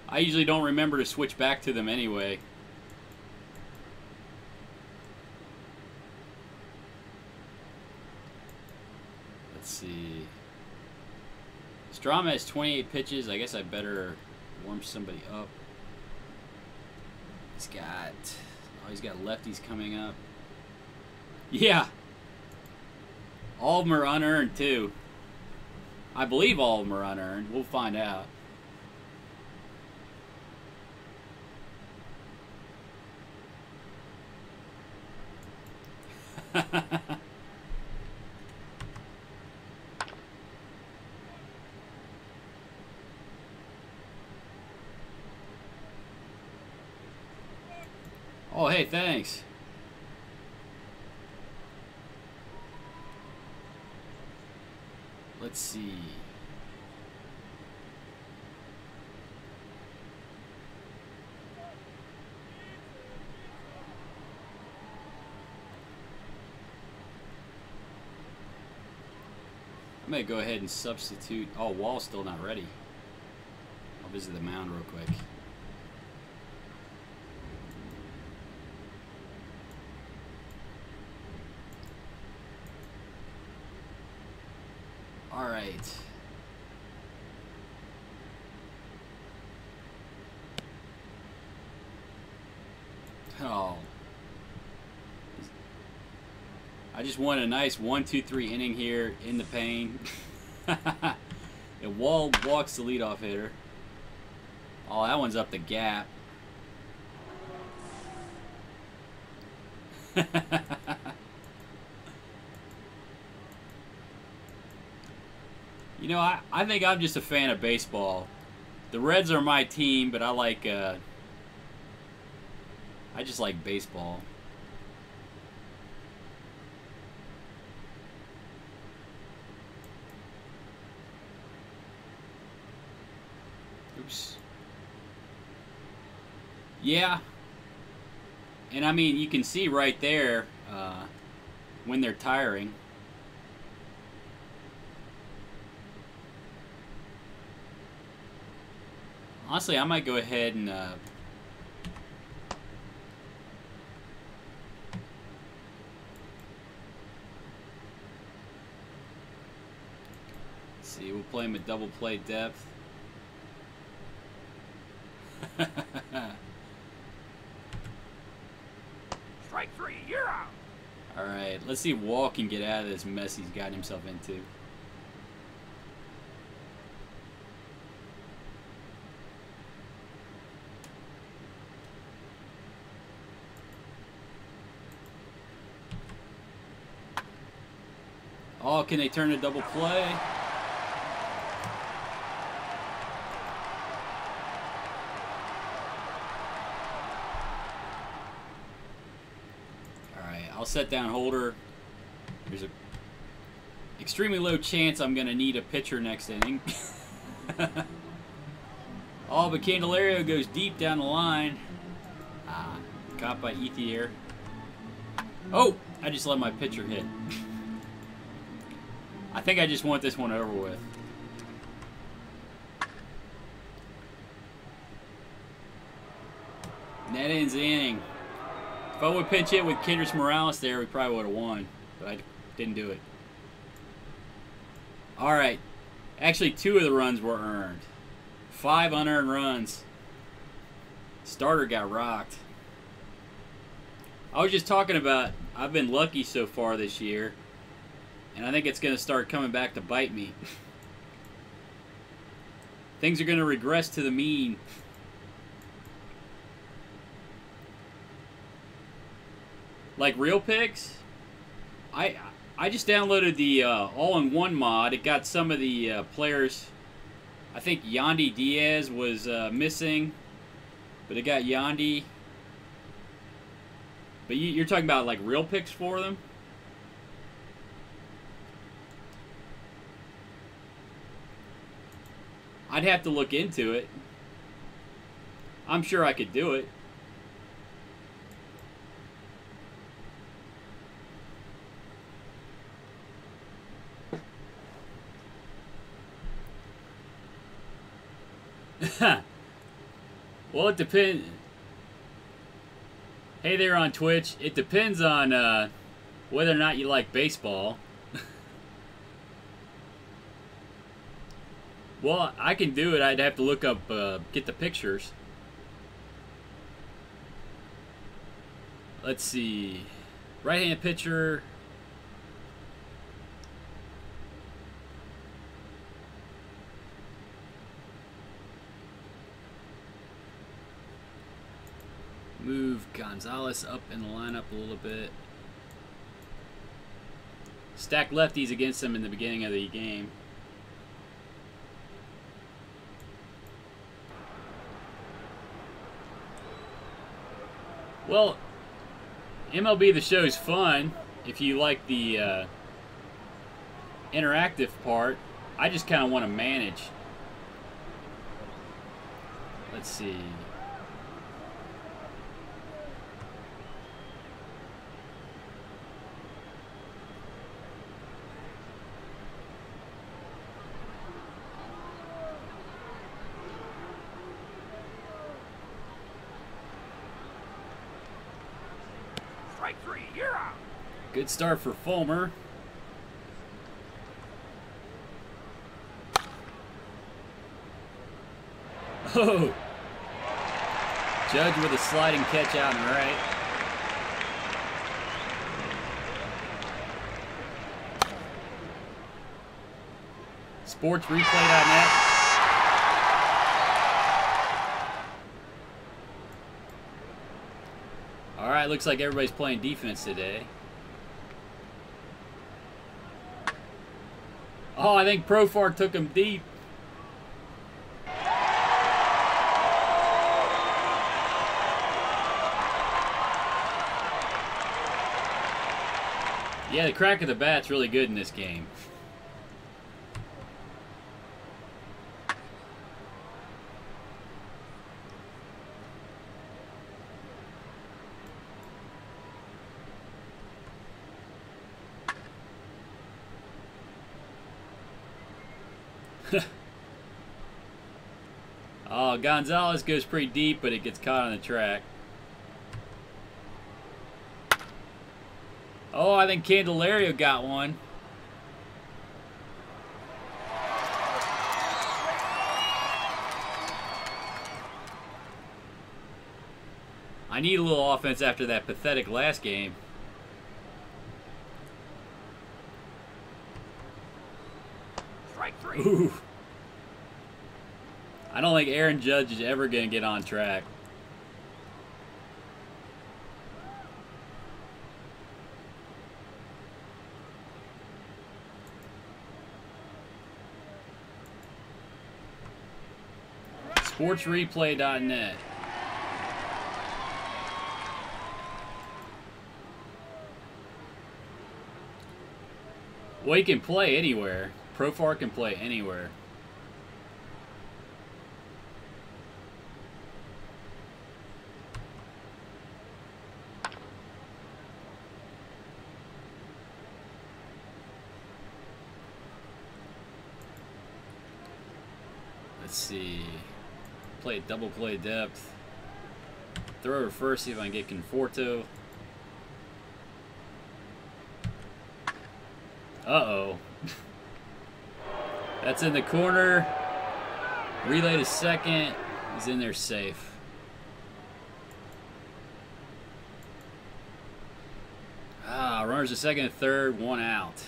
I usually don't remember to switch back to them anyway. Let's see. Strama has 28 pitches. I guess I better warm somebody up. He's got lefties coming up. Yeah. All of them are unearned, too. I believe all of them are unearned. We'll find out. Oh, hey, thanks. Let's see. I'm going to go ahead and substitute. Oh, Wall's still not ready. I'll visit the mound real quick. All right. Oh. I just won a nice 1-2-3 inning here in the pain. And Wall walks the leadoff hitter. Oh, that one's up the gap. You know, I think I'm just a fan of baseball. The Reds are my team, but I just like baseball. Oops. Yeah. And I mean, you can see right there when they're tiring. Honestly, I might go ahead and see, we'll play him at double play depth. Strike 3, you're out. Alright, let's see if Wall can get out of this mess he's gotten himself into. Oh, can they turn a double play? Alright, I'll set down Holder. There's a extremely low chance I'm going to need a pitcher next inning. Oh, but Candelario goes deep down the line. Caught by Ethier. Oh! I just let my pitcher hit. I think I just want this one over with. That ends the inning. If I would pinch hit with Kendrys Morales there, we probably would have won. But I didn't do it. Alright. Actually, 2 of the runs were earned. 5 unearned runs. Starter got rocked. I was just talking about I've been lucky so far this year. And I think it's going to start coming back to bite me. Things are going to regress to the mean. Like Real Picks, I just downloaded the all-in-one mod. It got some of the players. I think Yandy Diaz was missing, but it got Yandy. But you're talking about like Real Picks for them? I'd have to look into it. I'm sure I could do it. Well, it depends. Hey there on Twitch. It depends on whether or not you like baseball. Well, I can do it. I'd have to look up, get the pictures. Let's see. Right-hand pitcher. Move Gonzalez up in the lineup a little bit. Stack lefties against him in the beginning of the game. Well, MLB The Show is fun if you like the interactive part. I just kind of want to manage. Let's see. Strike 3, you're out. Good start for Fulmer. Oh! Judge with a sliding catch out and right. SportsReplay.net. Alright, looks like everybody's playing defense today. Oh, I think Profar took him deep. Yeah, the crack of the bat's really good in this game. Oh, Gonzalez goes pretty deep, but it gets caught on the track. Oh, I think Candelario got one. I need a little offense after that pathetic last game. Strike 3. Ooh. I don't think Aaron Judge is ever going to get on track. Sportsreplay.net. Well, he can play anywhere. Profar can play anywhere. Let's see. Play double play depth. Throw over first, see if I can get Conforto. Uh-oh. That's in the corner. Relay to second. He's in there safe. Ah, runners to second and third, one out.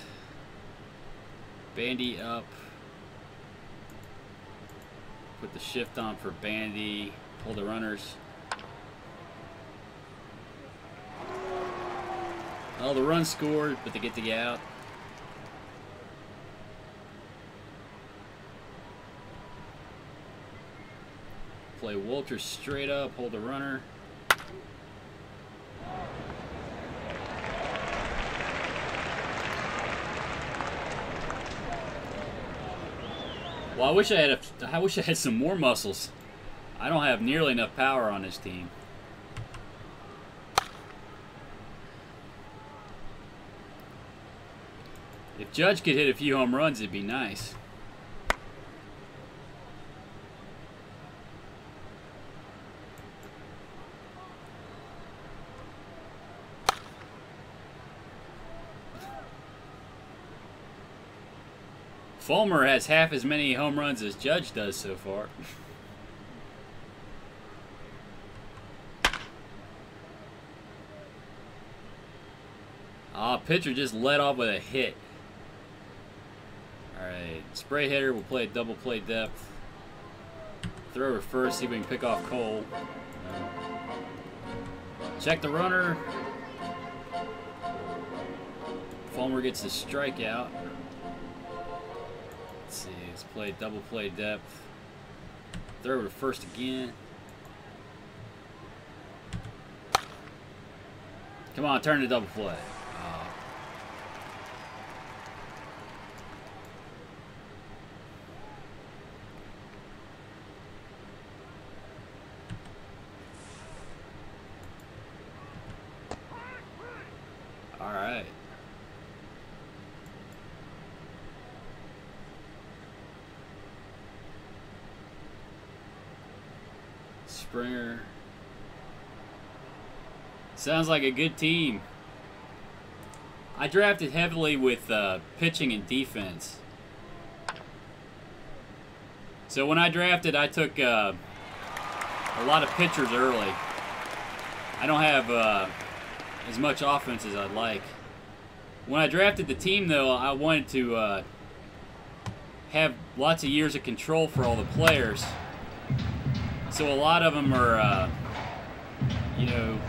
Bandy up. Put the shift on for Bandy. Pull the runners. Oh, the run scored, but they get the out. Play Walter straight up, hold the runner. Well, I wish I had some more muscles. I don't have nearly enough power on this team. If Judge could hit a few home runs, it'd be nice. Fulmer has half as many home runs as Judge does so far. Pitcher just let off with a hit. Alright, spray hitter will play double play depth. Throw over first, see if we can pick off Cole. Check the runner. Fulmer gets the strikeout. Let's see, let's play double play depth. Throw over to first again. Come on, turn to double play. All right. Springer. Sounds like a good team. I drafted heavily with pitching and defense. So when I drafted, I took a lot of pitchers early. I don't have as much offense as I'd like. When I drafted the team, though, I wanted to have lots of years of control for all the players. So a lot of them are, you know,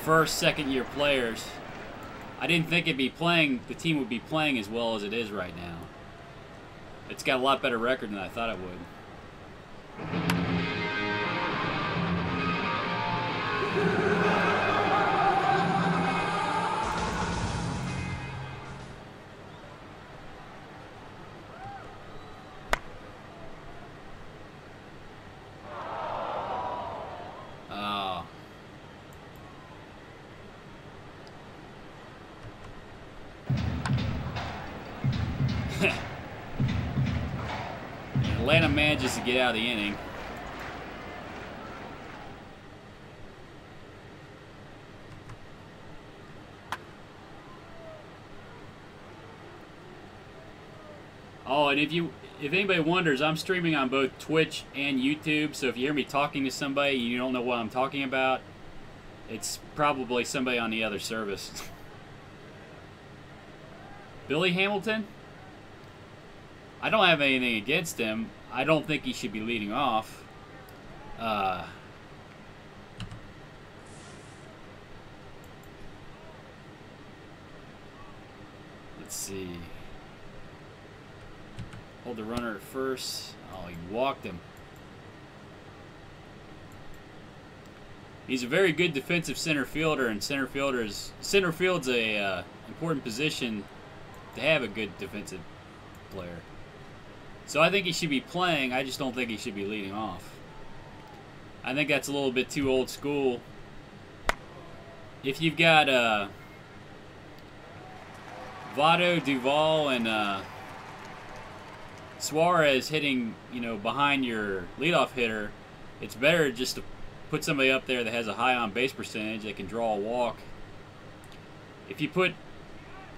first, second-year players. I didn't think the team would be playing as well as it is right now. It's got a lot better record than I thought it would. Atlanta manages to get out of the inning. Oh, and if anybody wonders, I'm streaming on both Twitch and YouTube, so if you hear me talking to somebody and you don't know what I'm talking about, it's probably somebody on the other service. Billy Hamilton? I don't have anything against him. I don't think he should be leading off. Let's see. Hold the runner at first. Oh, he walked him. He's a very good defensive center fielder, and center field's a important position to have a good defensive player. So I think he should be playing. I just don't think he should be leading off. I think that's a little bit too old school. If you've got Votto, Duvall, and Suarez hitting, behind your leadoff hitter, it's better just to put somebody up there that has a high on-base percentage that can draw a walk. If you put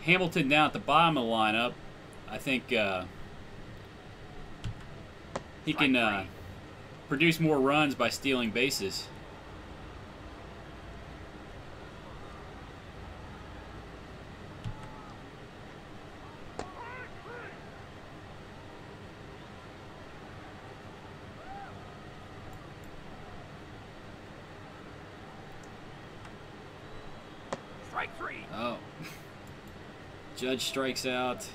Hamilton down at the bottom of the lineup, I think he can produce more runs by stealing bases. Strike 3. Oh. Judge strikes out.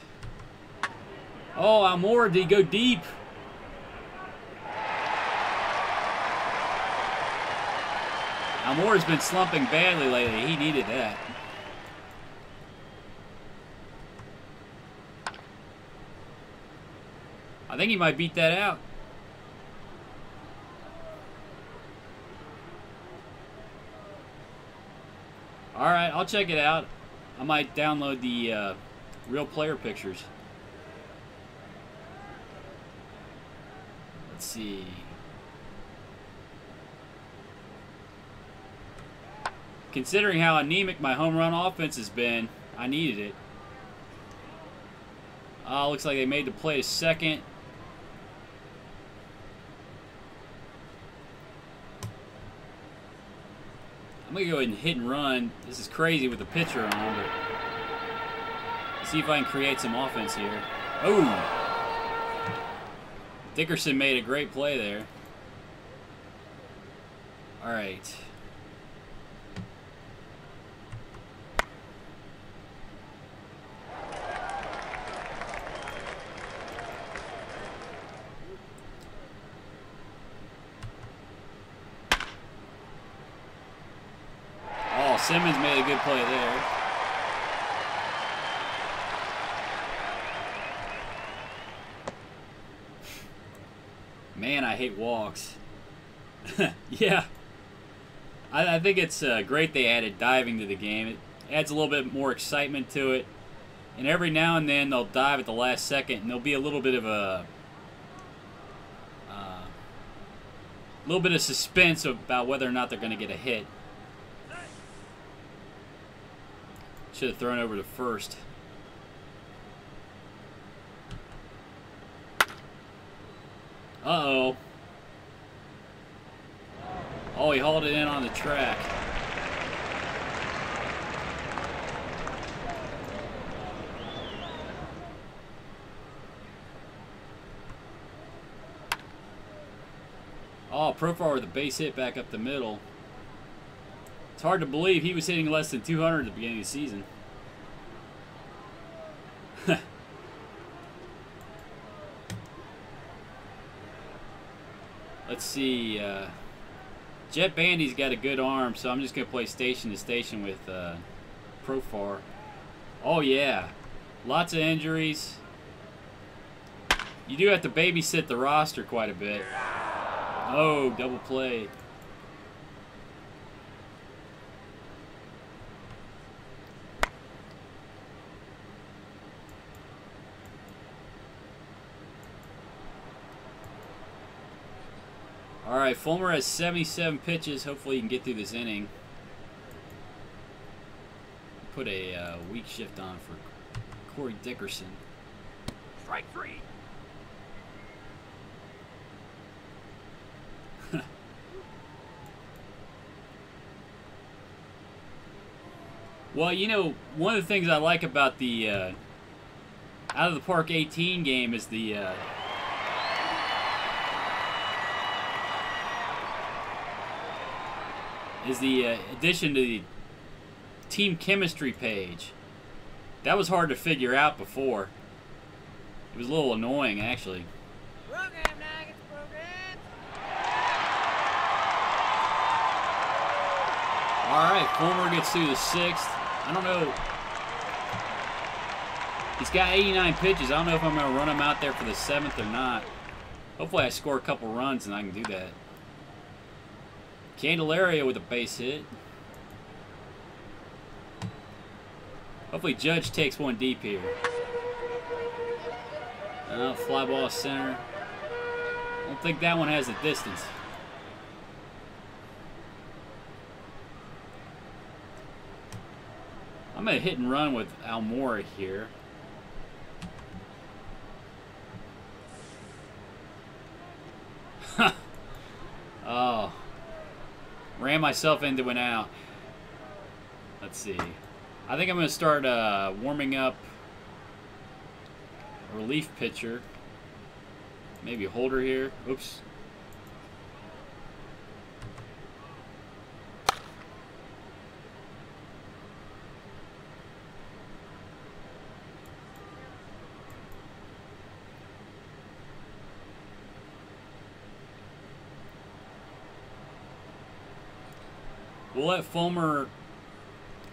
Oh, Almora, did he go deep? Almora's been slumping badly lately. He needed that. I think he might beat that out. Alright, I'll check it out. I might download the real player pictures. Let's see. Considering how anemic my home run offense has been, I needed it. Looks like they made the play to second. I'm going to go ahead and hit and run. This is crazy with the pitcher on, but let's see if I can create some offense here. Oh! Dickerson made a great play there. All right. Simmons made a good play there. Man, I hate walks. Yeah. I think it's great they added diving to the game. It adds a little bit more excitement to it. And every now and then they'll dive at the last second, and there'll be a little bit of suspense about whether or not they're going to get a hit. Should have thrown over to first. Uh-oh. Oh, he hauled it in on the track. Oh, Profar with a base hit back up the middle. It's hard to believe he was hitting less than 200 at the beginning of the season. Let's see. Jet Bandy's got a good arm, so I'm just going to play station to station with Profar. Oh, yeah. Lots of injuries. You do have to babysit the roster quite a bit. Oh, double play. All right, Fulmer has 77 pitches. Hopefully he can get through this inning. Put a weak shift on for Corey Dickerson. Strike 3. Well, you know, one of the things I like about the Out of the Park 18 game is the addition to the team chemistry page. That was hard to figure out before. It was a little annoying, actually. Program, Nuggets, program. Alright, Fulmer gets through the 6th. I don't know. He's got 89 pitches. I don't know if I'm going to run him out there for the 7th or not. Hopefully I score a couple runs and I can do that. Candelaria with a base hit. Hopefully Judge takes one deep here. Fly ball center. I don't think that one has the distance. I'm going to hit and run with Almora here. Oh. Ran myself into an out. Let's see. I think I'm going to start warming up a relief pitcher. Maybe a holder here. Oops. We'll let Fulmer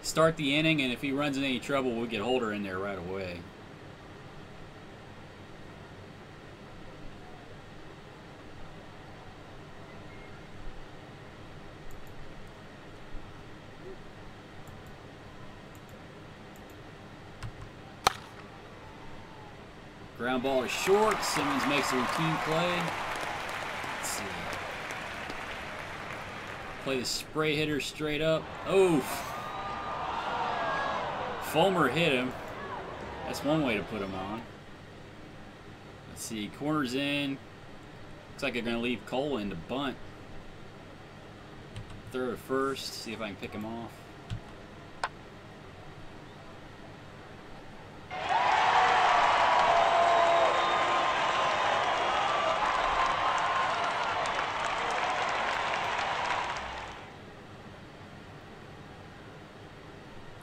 start the inning, and if he runs into any trouble, we'll get Holder in there right away. Ground ball is short. Simmons makes a routine play. Let's see. Play the spray hitter straight up. Oh. Fulmer hit him. That's one way to put him on. Let's see. Corners in. Looks like they're going to leave Cole in to bunt. Throw to first. See if I can pick him off.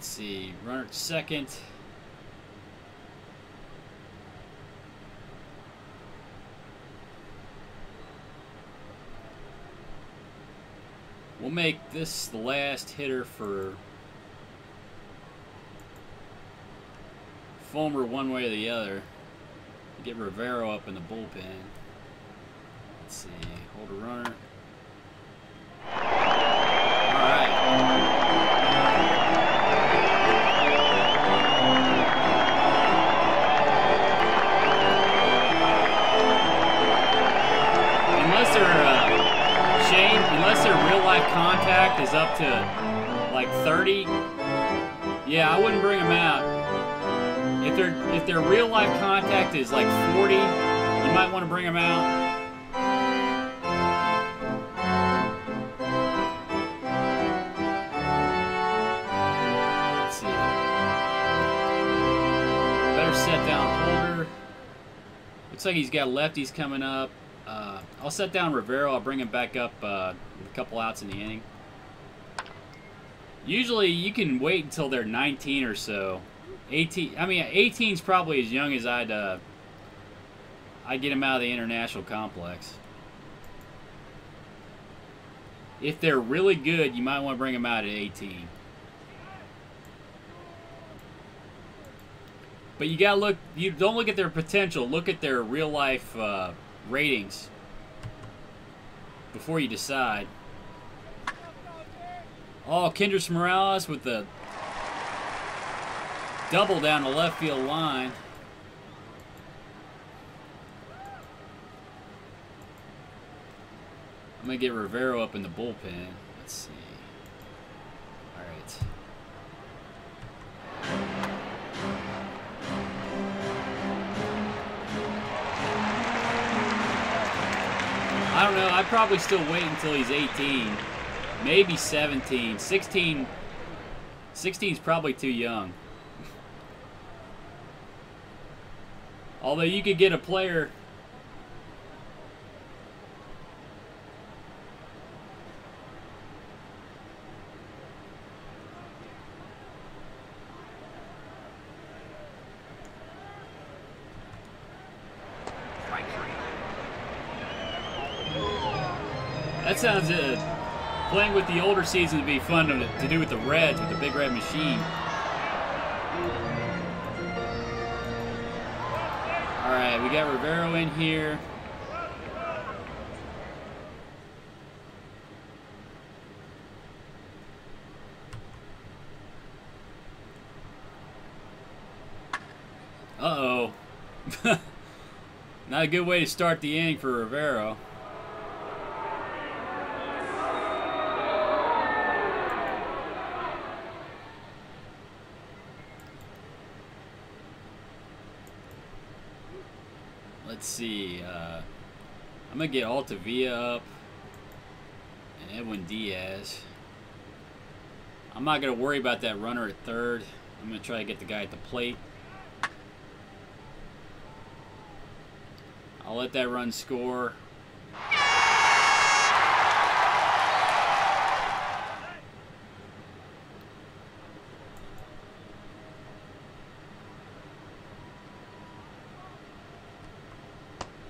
See, runner at second. We'll make this the last hitter for Fulmer one way or the other. Get Rivero up in the bullpen. Let's see, hold a runner. Unless their real life contact is up to like 30, yeah, I wouldn't bring them out. If their real life contact is like 40, you might want to bring them out. Let's see. Better set down Holder. Looks like he's got lefties coming up. I'll set down Rivero. I'll bring him back up with a couple outs in the inning. Usually, you can wait until they're 19 or so. 18. I mean, 18 is probably as young as I'd get them out of the international complex. If they're really good, you might want to bring them out at 18. But you gotta look. You don't look at their potential. Look at their real life ratings before you decide. Oh, Kendrys Morales with the double down the left field line. I'm going to get Rivero up in the bullpen. Let's see. All right. I don't know. I'd probably still wait until he's 18. Maybe 17. 16 is probably too young. Although you could get a player... That sounds Playing with the older seasons would be fun to do with the Reds, with the Big Red Machine. Alright, we got Rivero in here. Uh-oh. Not a good way to start the inning for Rivero. Let's see. I'm going to get Altavia up and Edwin Diaz. I'm not going to worry about that runner at third. I'm going to try to get the guy at the plate. I'll let that run score.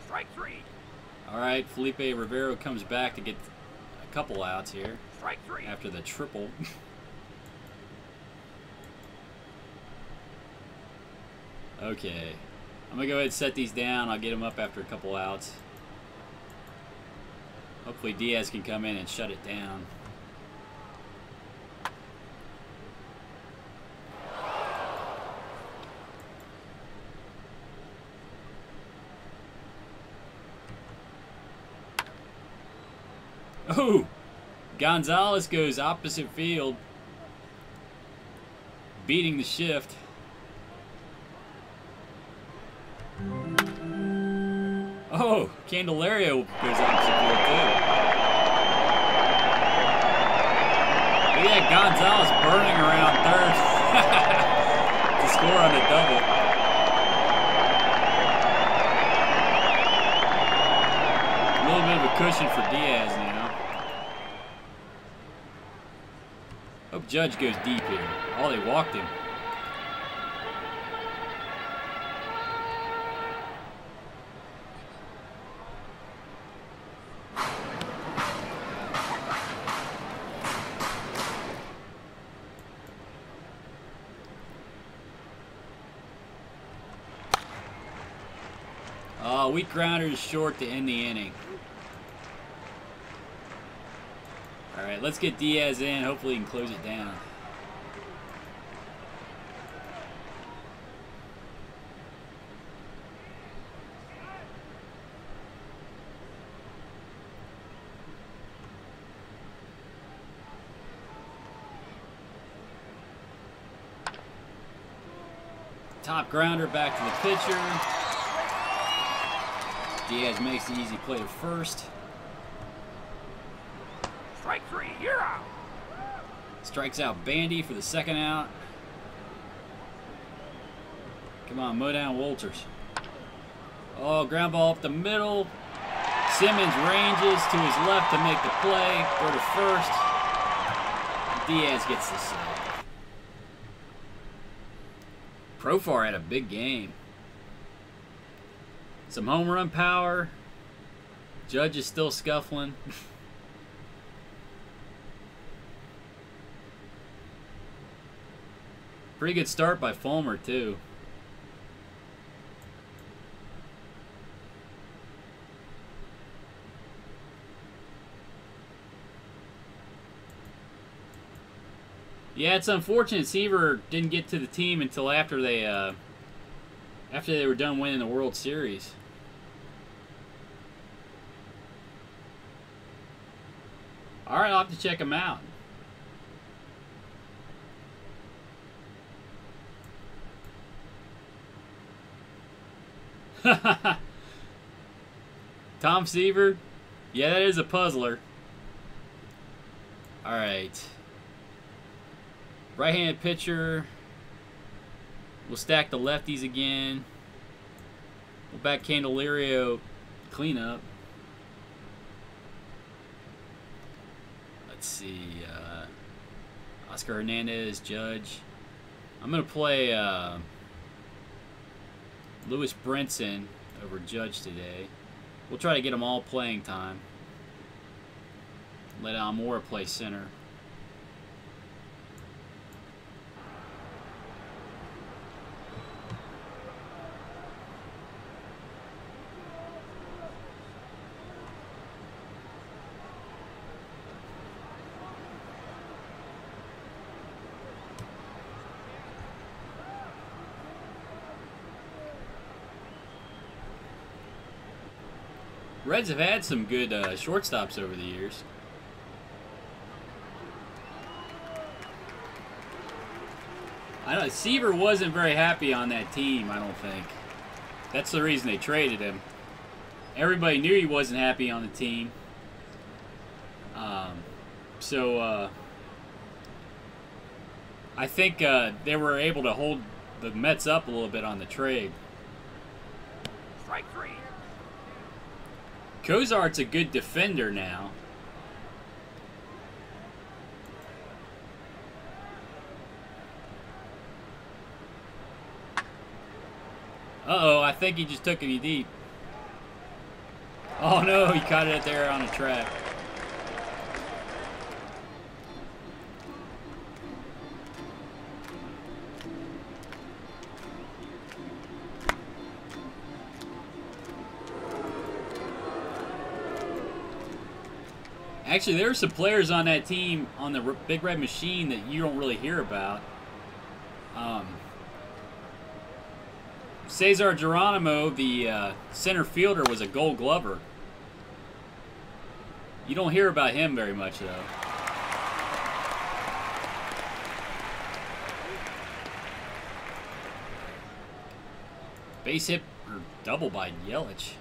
Strike 3. All right, Felipe Rivero comes back to get a couple outs here. Strike 3. After the triple. Okay. I'm going to go ahead and set these down. I'll get them up after a couple outs. Hopefully Diaz can come in and shut it down. Oh! Gonzalez goes opposite field. Beating the shift. Oh, Candelario goes opposite field too. Look at that Gonzalez burning around third to score on the double. A little bit of a cushion for Diaz now. Hope Judge goes deep here. Oh, they walked him. Weak grounder is short to end the inning. Alright, let's get Diaz in. Hopefully he can close it down. Top grounder back to the pitcher. Diaz makes the easy play to first. Strike 3, you're out. Strikes out Bandy for the second out. Come on, mow down Wolters. Oh, ground ball up the middle. Simmons ranges to his left to make the play. Throw to first. Diaz gets the save. Profar had a big game. Some home run power. Judge is still scuffling. Pretty good start by Fulmer, too. Yeah, it's unfortunate Seaver didn't get to the team until after they were done winning the World Series. All right, I'll have to check him out. Tom Seaver? Yeah, that is a puzzler. All right. Right-handed pitcher. We'll stack the lefties again. We'll back Candelario cleanup. Let's see. Oscar Hernandez, Judge. I'm going to play Lewis Brinson over Judge today. We'll try to get them all playing time. Let Almora play center. Reds have had some good shortstops over the years. I know Seaver wasn't very happy on that team, I don't think. That's the reason they traded him. Everybody knew he wasn't happy on the team. I think they were able to hold the Mets up a little bit on the trade. Strike 3. Cozart's a good defender now. Uh-oh, I think he just took it deep. Oh no, he caught it there on a track. Actually, there were some players on that team on the Big Red Machine that you don't really hear about. Cesar Geronimo, the center fielder, was a Gold Glover. You don't hear about him very much, though. Base hit or double by Yelich.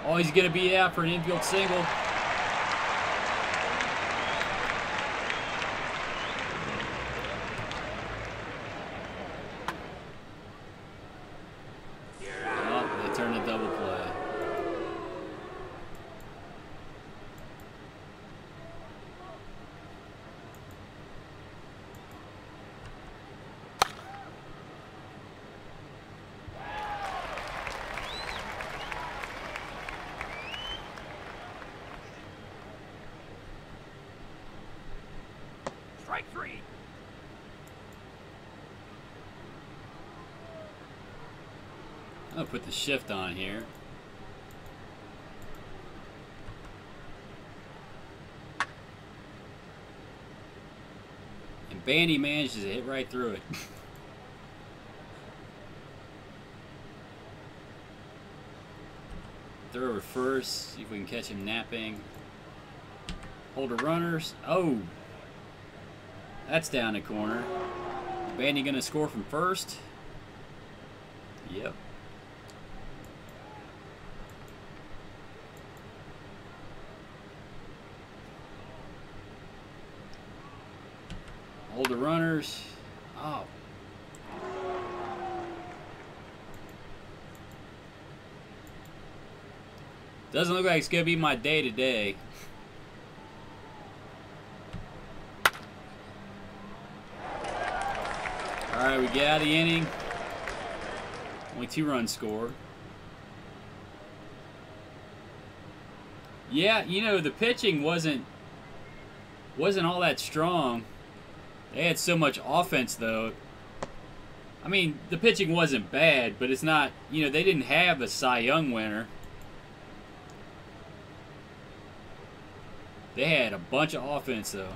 Oh, he's going to be out for an infield single. Oh, they turned a double play. Strike 3. I'll put the shift on here. And Bandy manages to hit right through it. Throw over first, see if we can catch him napping. Hold the runners. Oh! That's down the corner. Bandy gonna score from first? Yep. Hold the runners. Oh. Doesn't look like it's gonna be my day today. Alright, we get out of the inning. Only 2 runs scored. Yeah, you know, the pitching wasn't all that strong. They had so much offense, though. I mean, the pitching wasn't bad, but it's not, you know, they didn't have a Cy Young winner. They had a bunch of offense, though.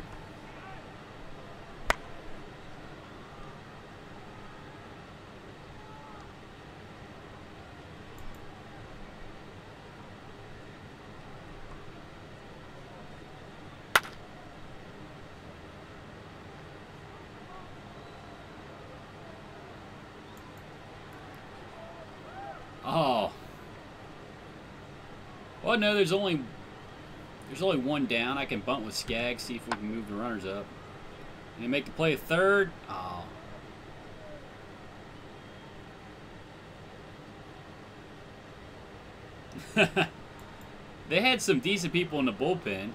Oh. Well, no, there's only one down. I can bunt with Skaggs, see if we can move the runners up. And make the play at third. Oh. They had some decent people in the bullpen.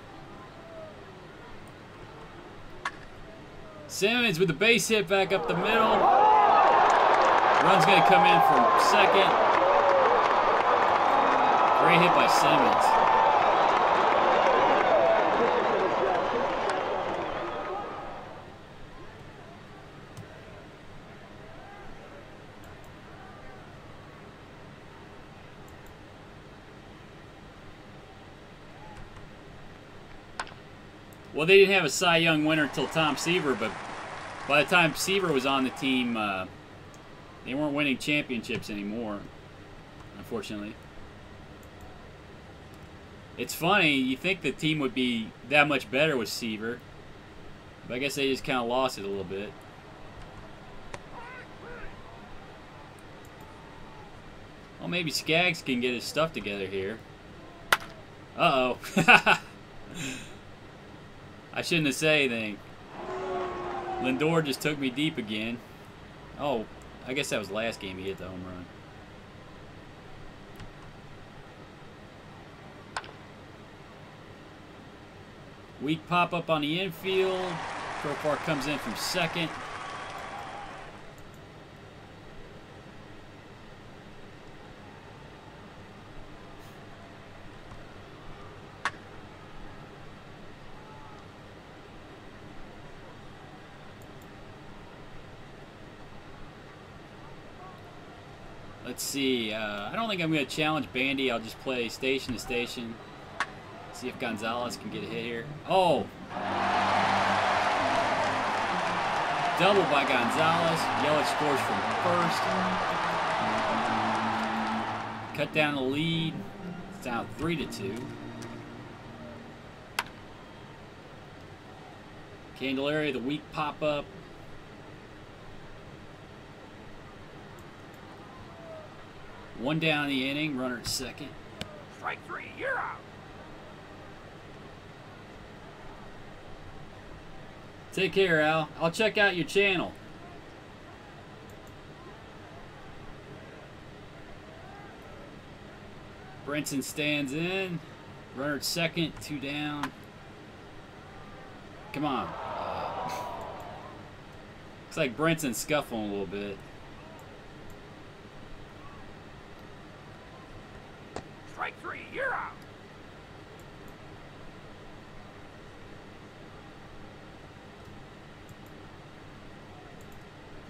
Simmons with the base hit back up the middle. Run's going to come in from second. Great hit by Simmons. Well, they didn't have a Cy Young winner until Tom Seaver, but by the time Seaver was on the team, they weren't winning championships anymore, unfortunately. It's funny, you think the team would be that much better with Seaver, but I guess they just kind of lost it a little bit. Well, maybe Skaggs can get his stuff together here. Uh-oh. I shouldn't have said anything. Lindor just took me deep again. Oh, I guess that was last game he hit the home run. Weak pop-up on the infield. Profar comes in from second. Let's see. I don't think I'm going to challenge Bandy. I'll just play station to station. See if Gonzalez can get a hit here. Oh! Double by Gonzalez. Yelich scores from first. Cut down the lead. It's now 3-2. Candelaria, the weak pop-up. One down in the inning, runner at second. Strike 3, you're out. Take care, Al. I'll check out your channel. Brinson stands in. Runner at second, 2 down. Come on. Looks like Brinson's scuffling a little bit. Strike 3, you're out.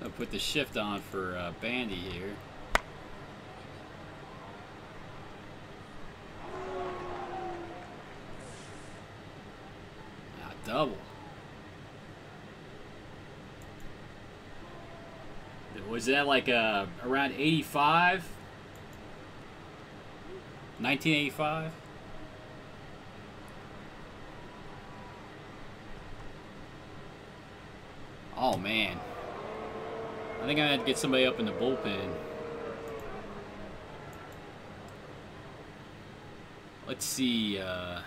I'll put the shift on for Bandy here. Now double. Was that like around 85? 1985? Oh man. I think I had to get somebody up in the bullpen. Let's see. I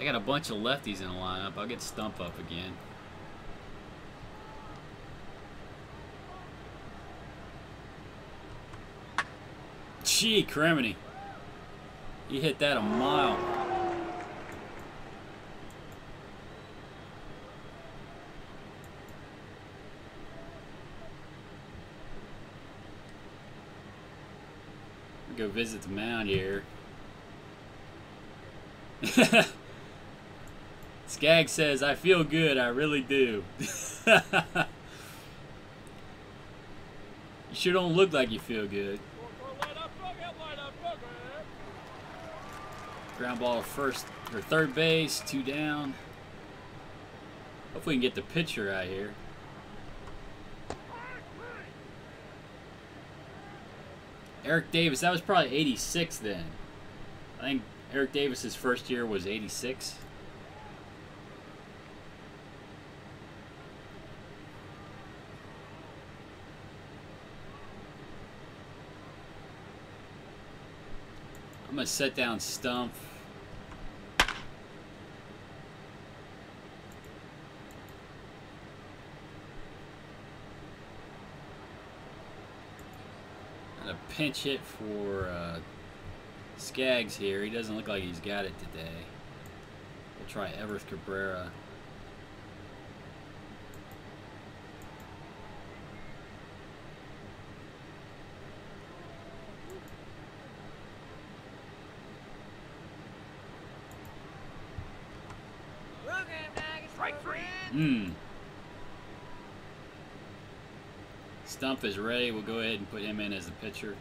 got a bunch of lefties in the lineup. I'll get Stump up again. Gee, Cremini. He hit that a mile. Go visit the mound here. Skaggs says, I feel good, I really do. You sure don't look like you feel good. Ground ball to first or third base, 2 down. Hopefully we can get the pitcher out here. Eric Davis, that was probably 86 then. I think Eric Davis's first year was 86. I'm going to set down Stump. And a pinch hit for Skaggs here. He doesn't look like he's got it today. We'll try Everth Cabrera. Stump is ready. We'll go ahead and put him in as the pitcher.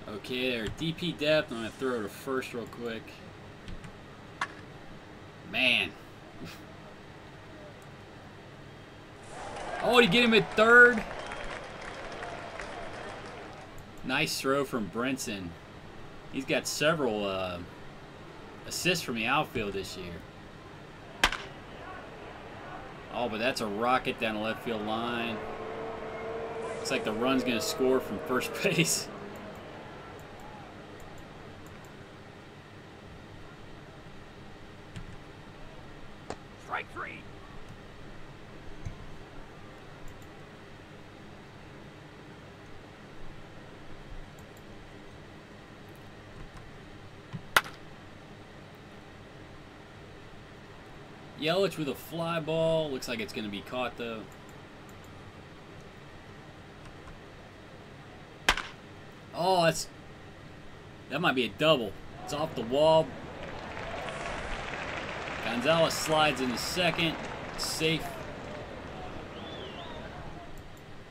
Okay, they're DP depth. I'm going to throw to first real quick. Man. Oh, did he get him at third? Nice throw from Brinson. He's got several assists from the outfield this year. Oh, but that's a rocket down the left field line. Looks like the run's going to score from first base. Strike three. Yelich with a fly ball. Looks like it's going to be caught, though. Oh, that might be a double. It's off the wall. Gonzalez slides into second. Safe.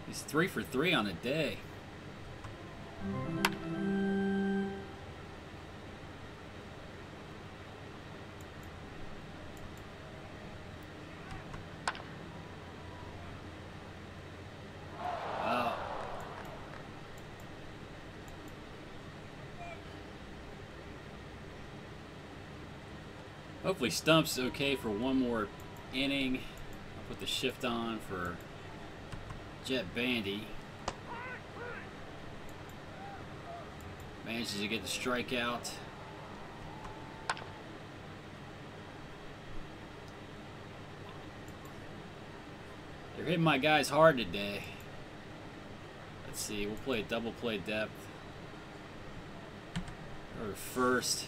He's 3 for 3 on the day. Hopefully Stump's okay for one more inning. I'll put the shift on for Jet Bandy. Manages to get the strikeout. They're hitting my guys hard today. Let's see, we'll play a double play depth. Or first.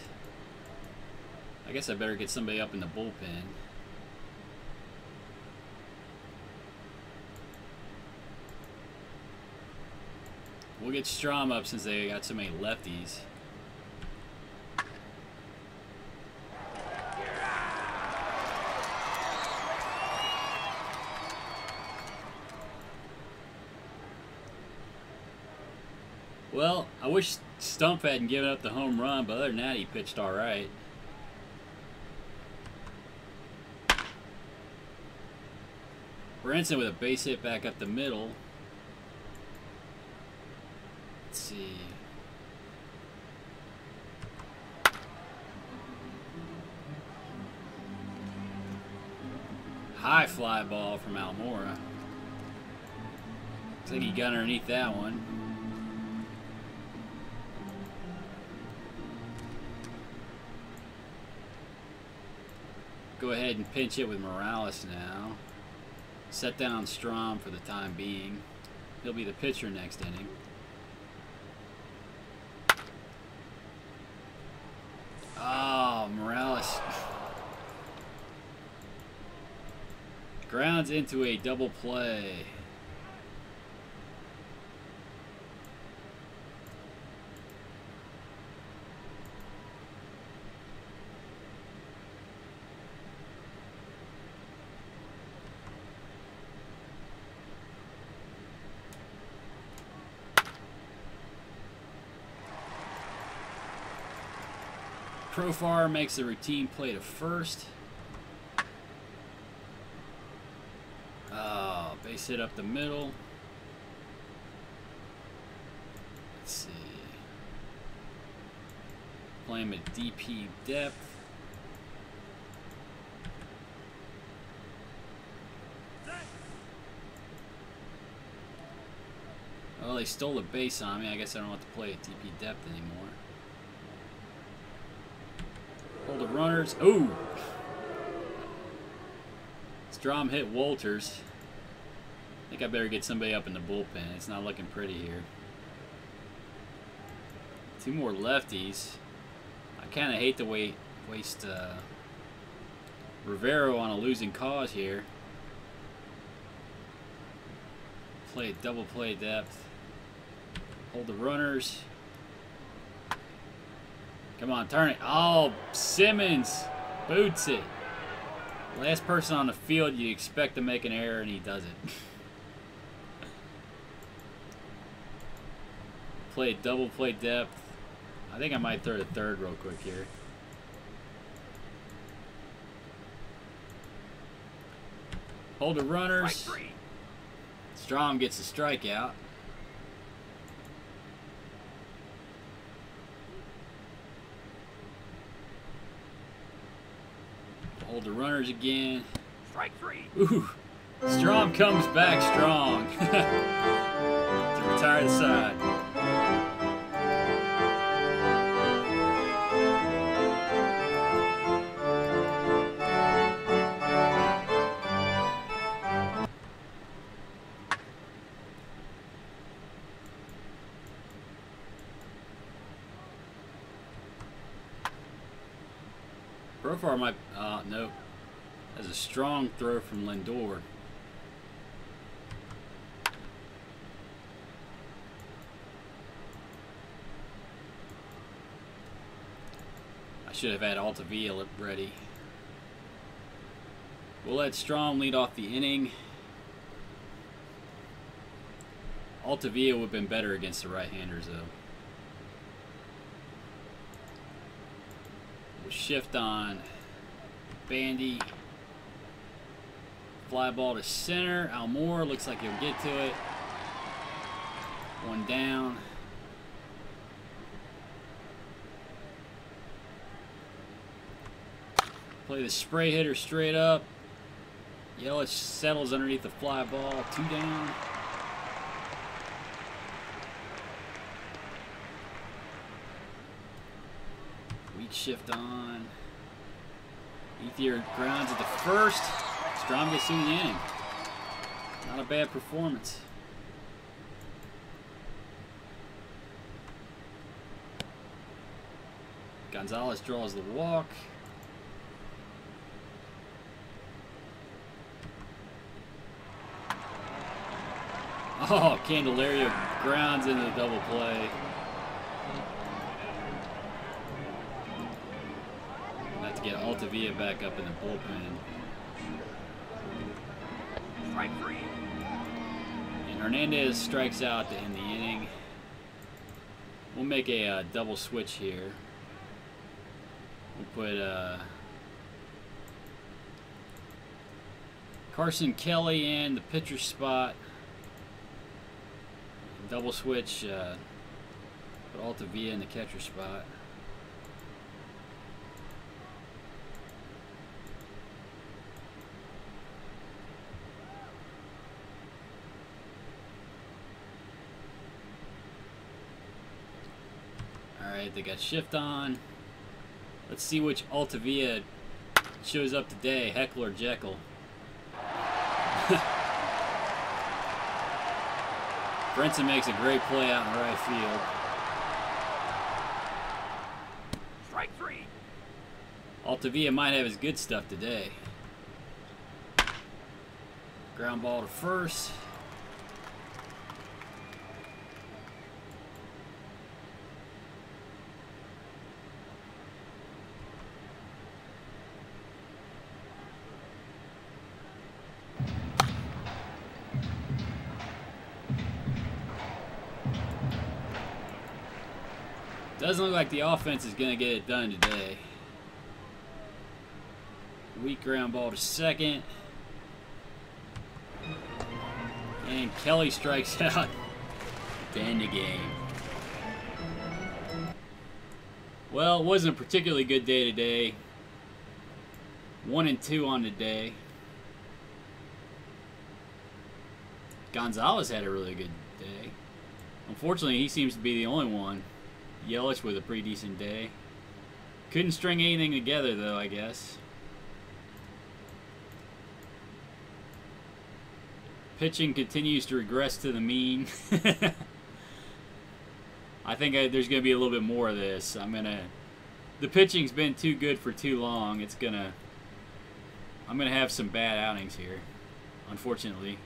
I guess I better get somebody up in the bullpen. We'll get Strom up since they got so many lefties. Well, I wish Stump hadn't given up the home run, but other than that, he pitched all right. Brinson with a base hit back up the middle. Let's see. High fly ball from Almora. Looks like he got underneath that one. Go ahead and pinch it with Morales now. Set down Strom for the time being. He'll be the pitcher next inning. Oh, Morales. Grounds into a double play. Profar makes a routine play to first. Oh, base hit up the middle. Let's see. Play him at DP depth. Well, they stole the base on me. I guess I don't have to play at DP depth anymore. Hold the runners. Ooh! Strom hit Walters. I think I better get somebody up in the bullpen. It's not looking pretty here. 2 more lefties. I kind of hate to waste Rivero on a losing cause here. Play double play depth. Hold the runners. Come on, turn it. Oh, Simmons boots it. Last person on the field, you expect to make an error, and he does it. Play double play depth. I think I might throw the third real quick here. Hold the runners. Strom gets a strikeout. Hold the runners again. Strike 3. Ooh. Strom comes back strong to retire the side. Profar might, nope. That's a strong throw from Lindor. I should have had Altavilla ready. We'll let Strom lead off the inning. Altavilla would have been better against the right-handers, though. We'll shift on Bandy. Fly ball to center. Almora looks like he'll get to it. 1 down. Play the spray hitter straight up. Yelich settles underneath the fly ball. 2 down. Weak shift on. Ethier grounds at the first. Strom gets through the inning. Not a bad performance. Gonzalez draws the walk. Oh, Candelario grounds into the double play. Have to get Altavilla back up in the bullpen. Strike 3. And Hernandez strikes out to end the inning. We'll make a double switch here. We'll put Carson Kelly in the pitcher spot. Double switch, put Altavilla in the catcher spot. Alright, they got shift on. Let's see which Altavilla shows up today, Heckle or Jekyll. Brenson makes a great play out in right field. Strike 3. Altavilla might have his good stuff today. Ground ball to first. Doesn't look like the offense is going to get it done today. Weak ground ball to second. And Kelly strikes out to end the game. Well, it wasn't a particularly good day today. 1 and 2 on the day. Gonzalez had a really good day. Unfortunately, he seems to be the only one. Yelich with a pretty decent day. Couldn't string anything together, though, I guess. Pitching continues to regress to the mean. I think there's going to be a little bit more of this. The pitching's been too good for too long. I'm going to have some bad outings here, unfortunately.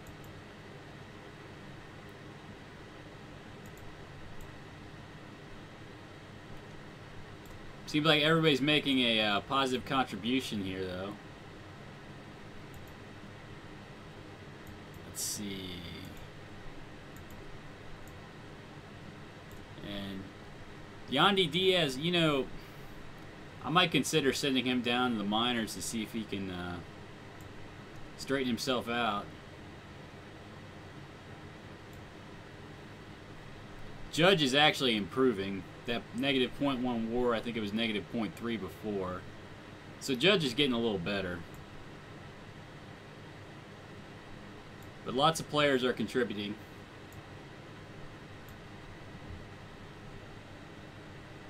Seems like everybody's making a positive contribution here, though. Let's see. And Yandy Diaz, you know, I might consider sending him down to the minors to see if he can straighten himself out. Judge is actually improving. That negative .1 WAR, I think it was negative .3 before. So Judge is getting a little better. But lots of players are contributing.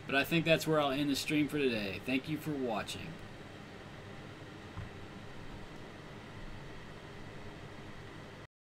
But I think that's where I'll end the stream for today. Thank you for watching.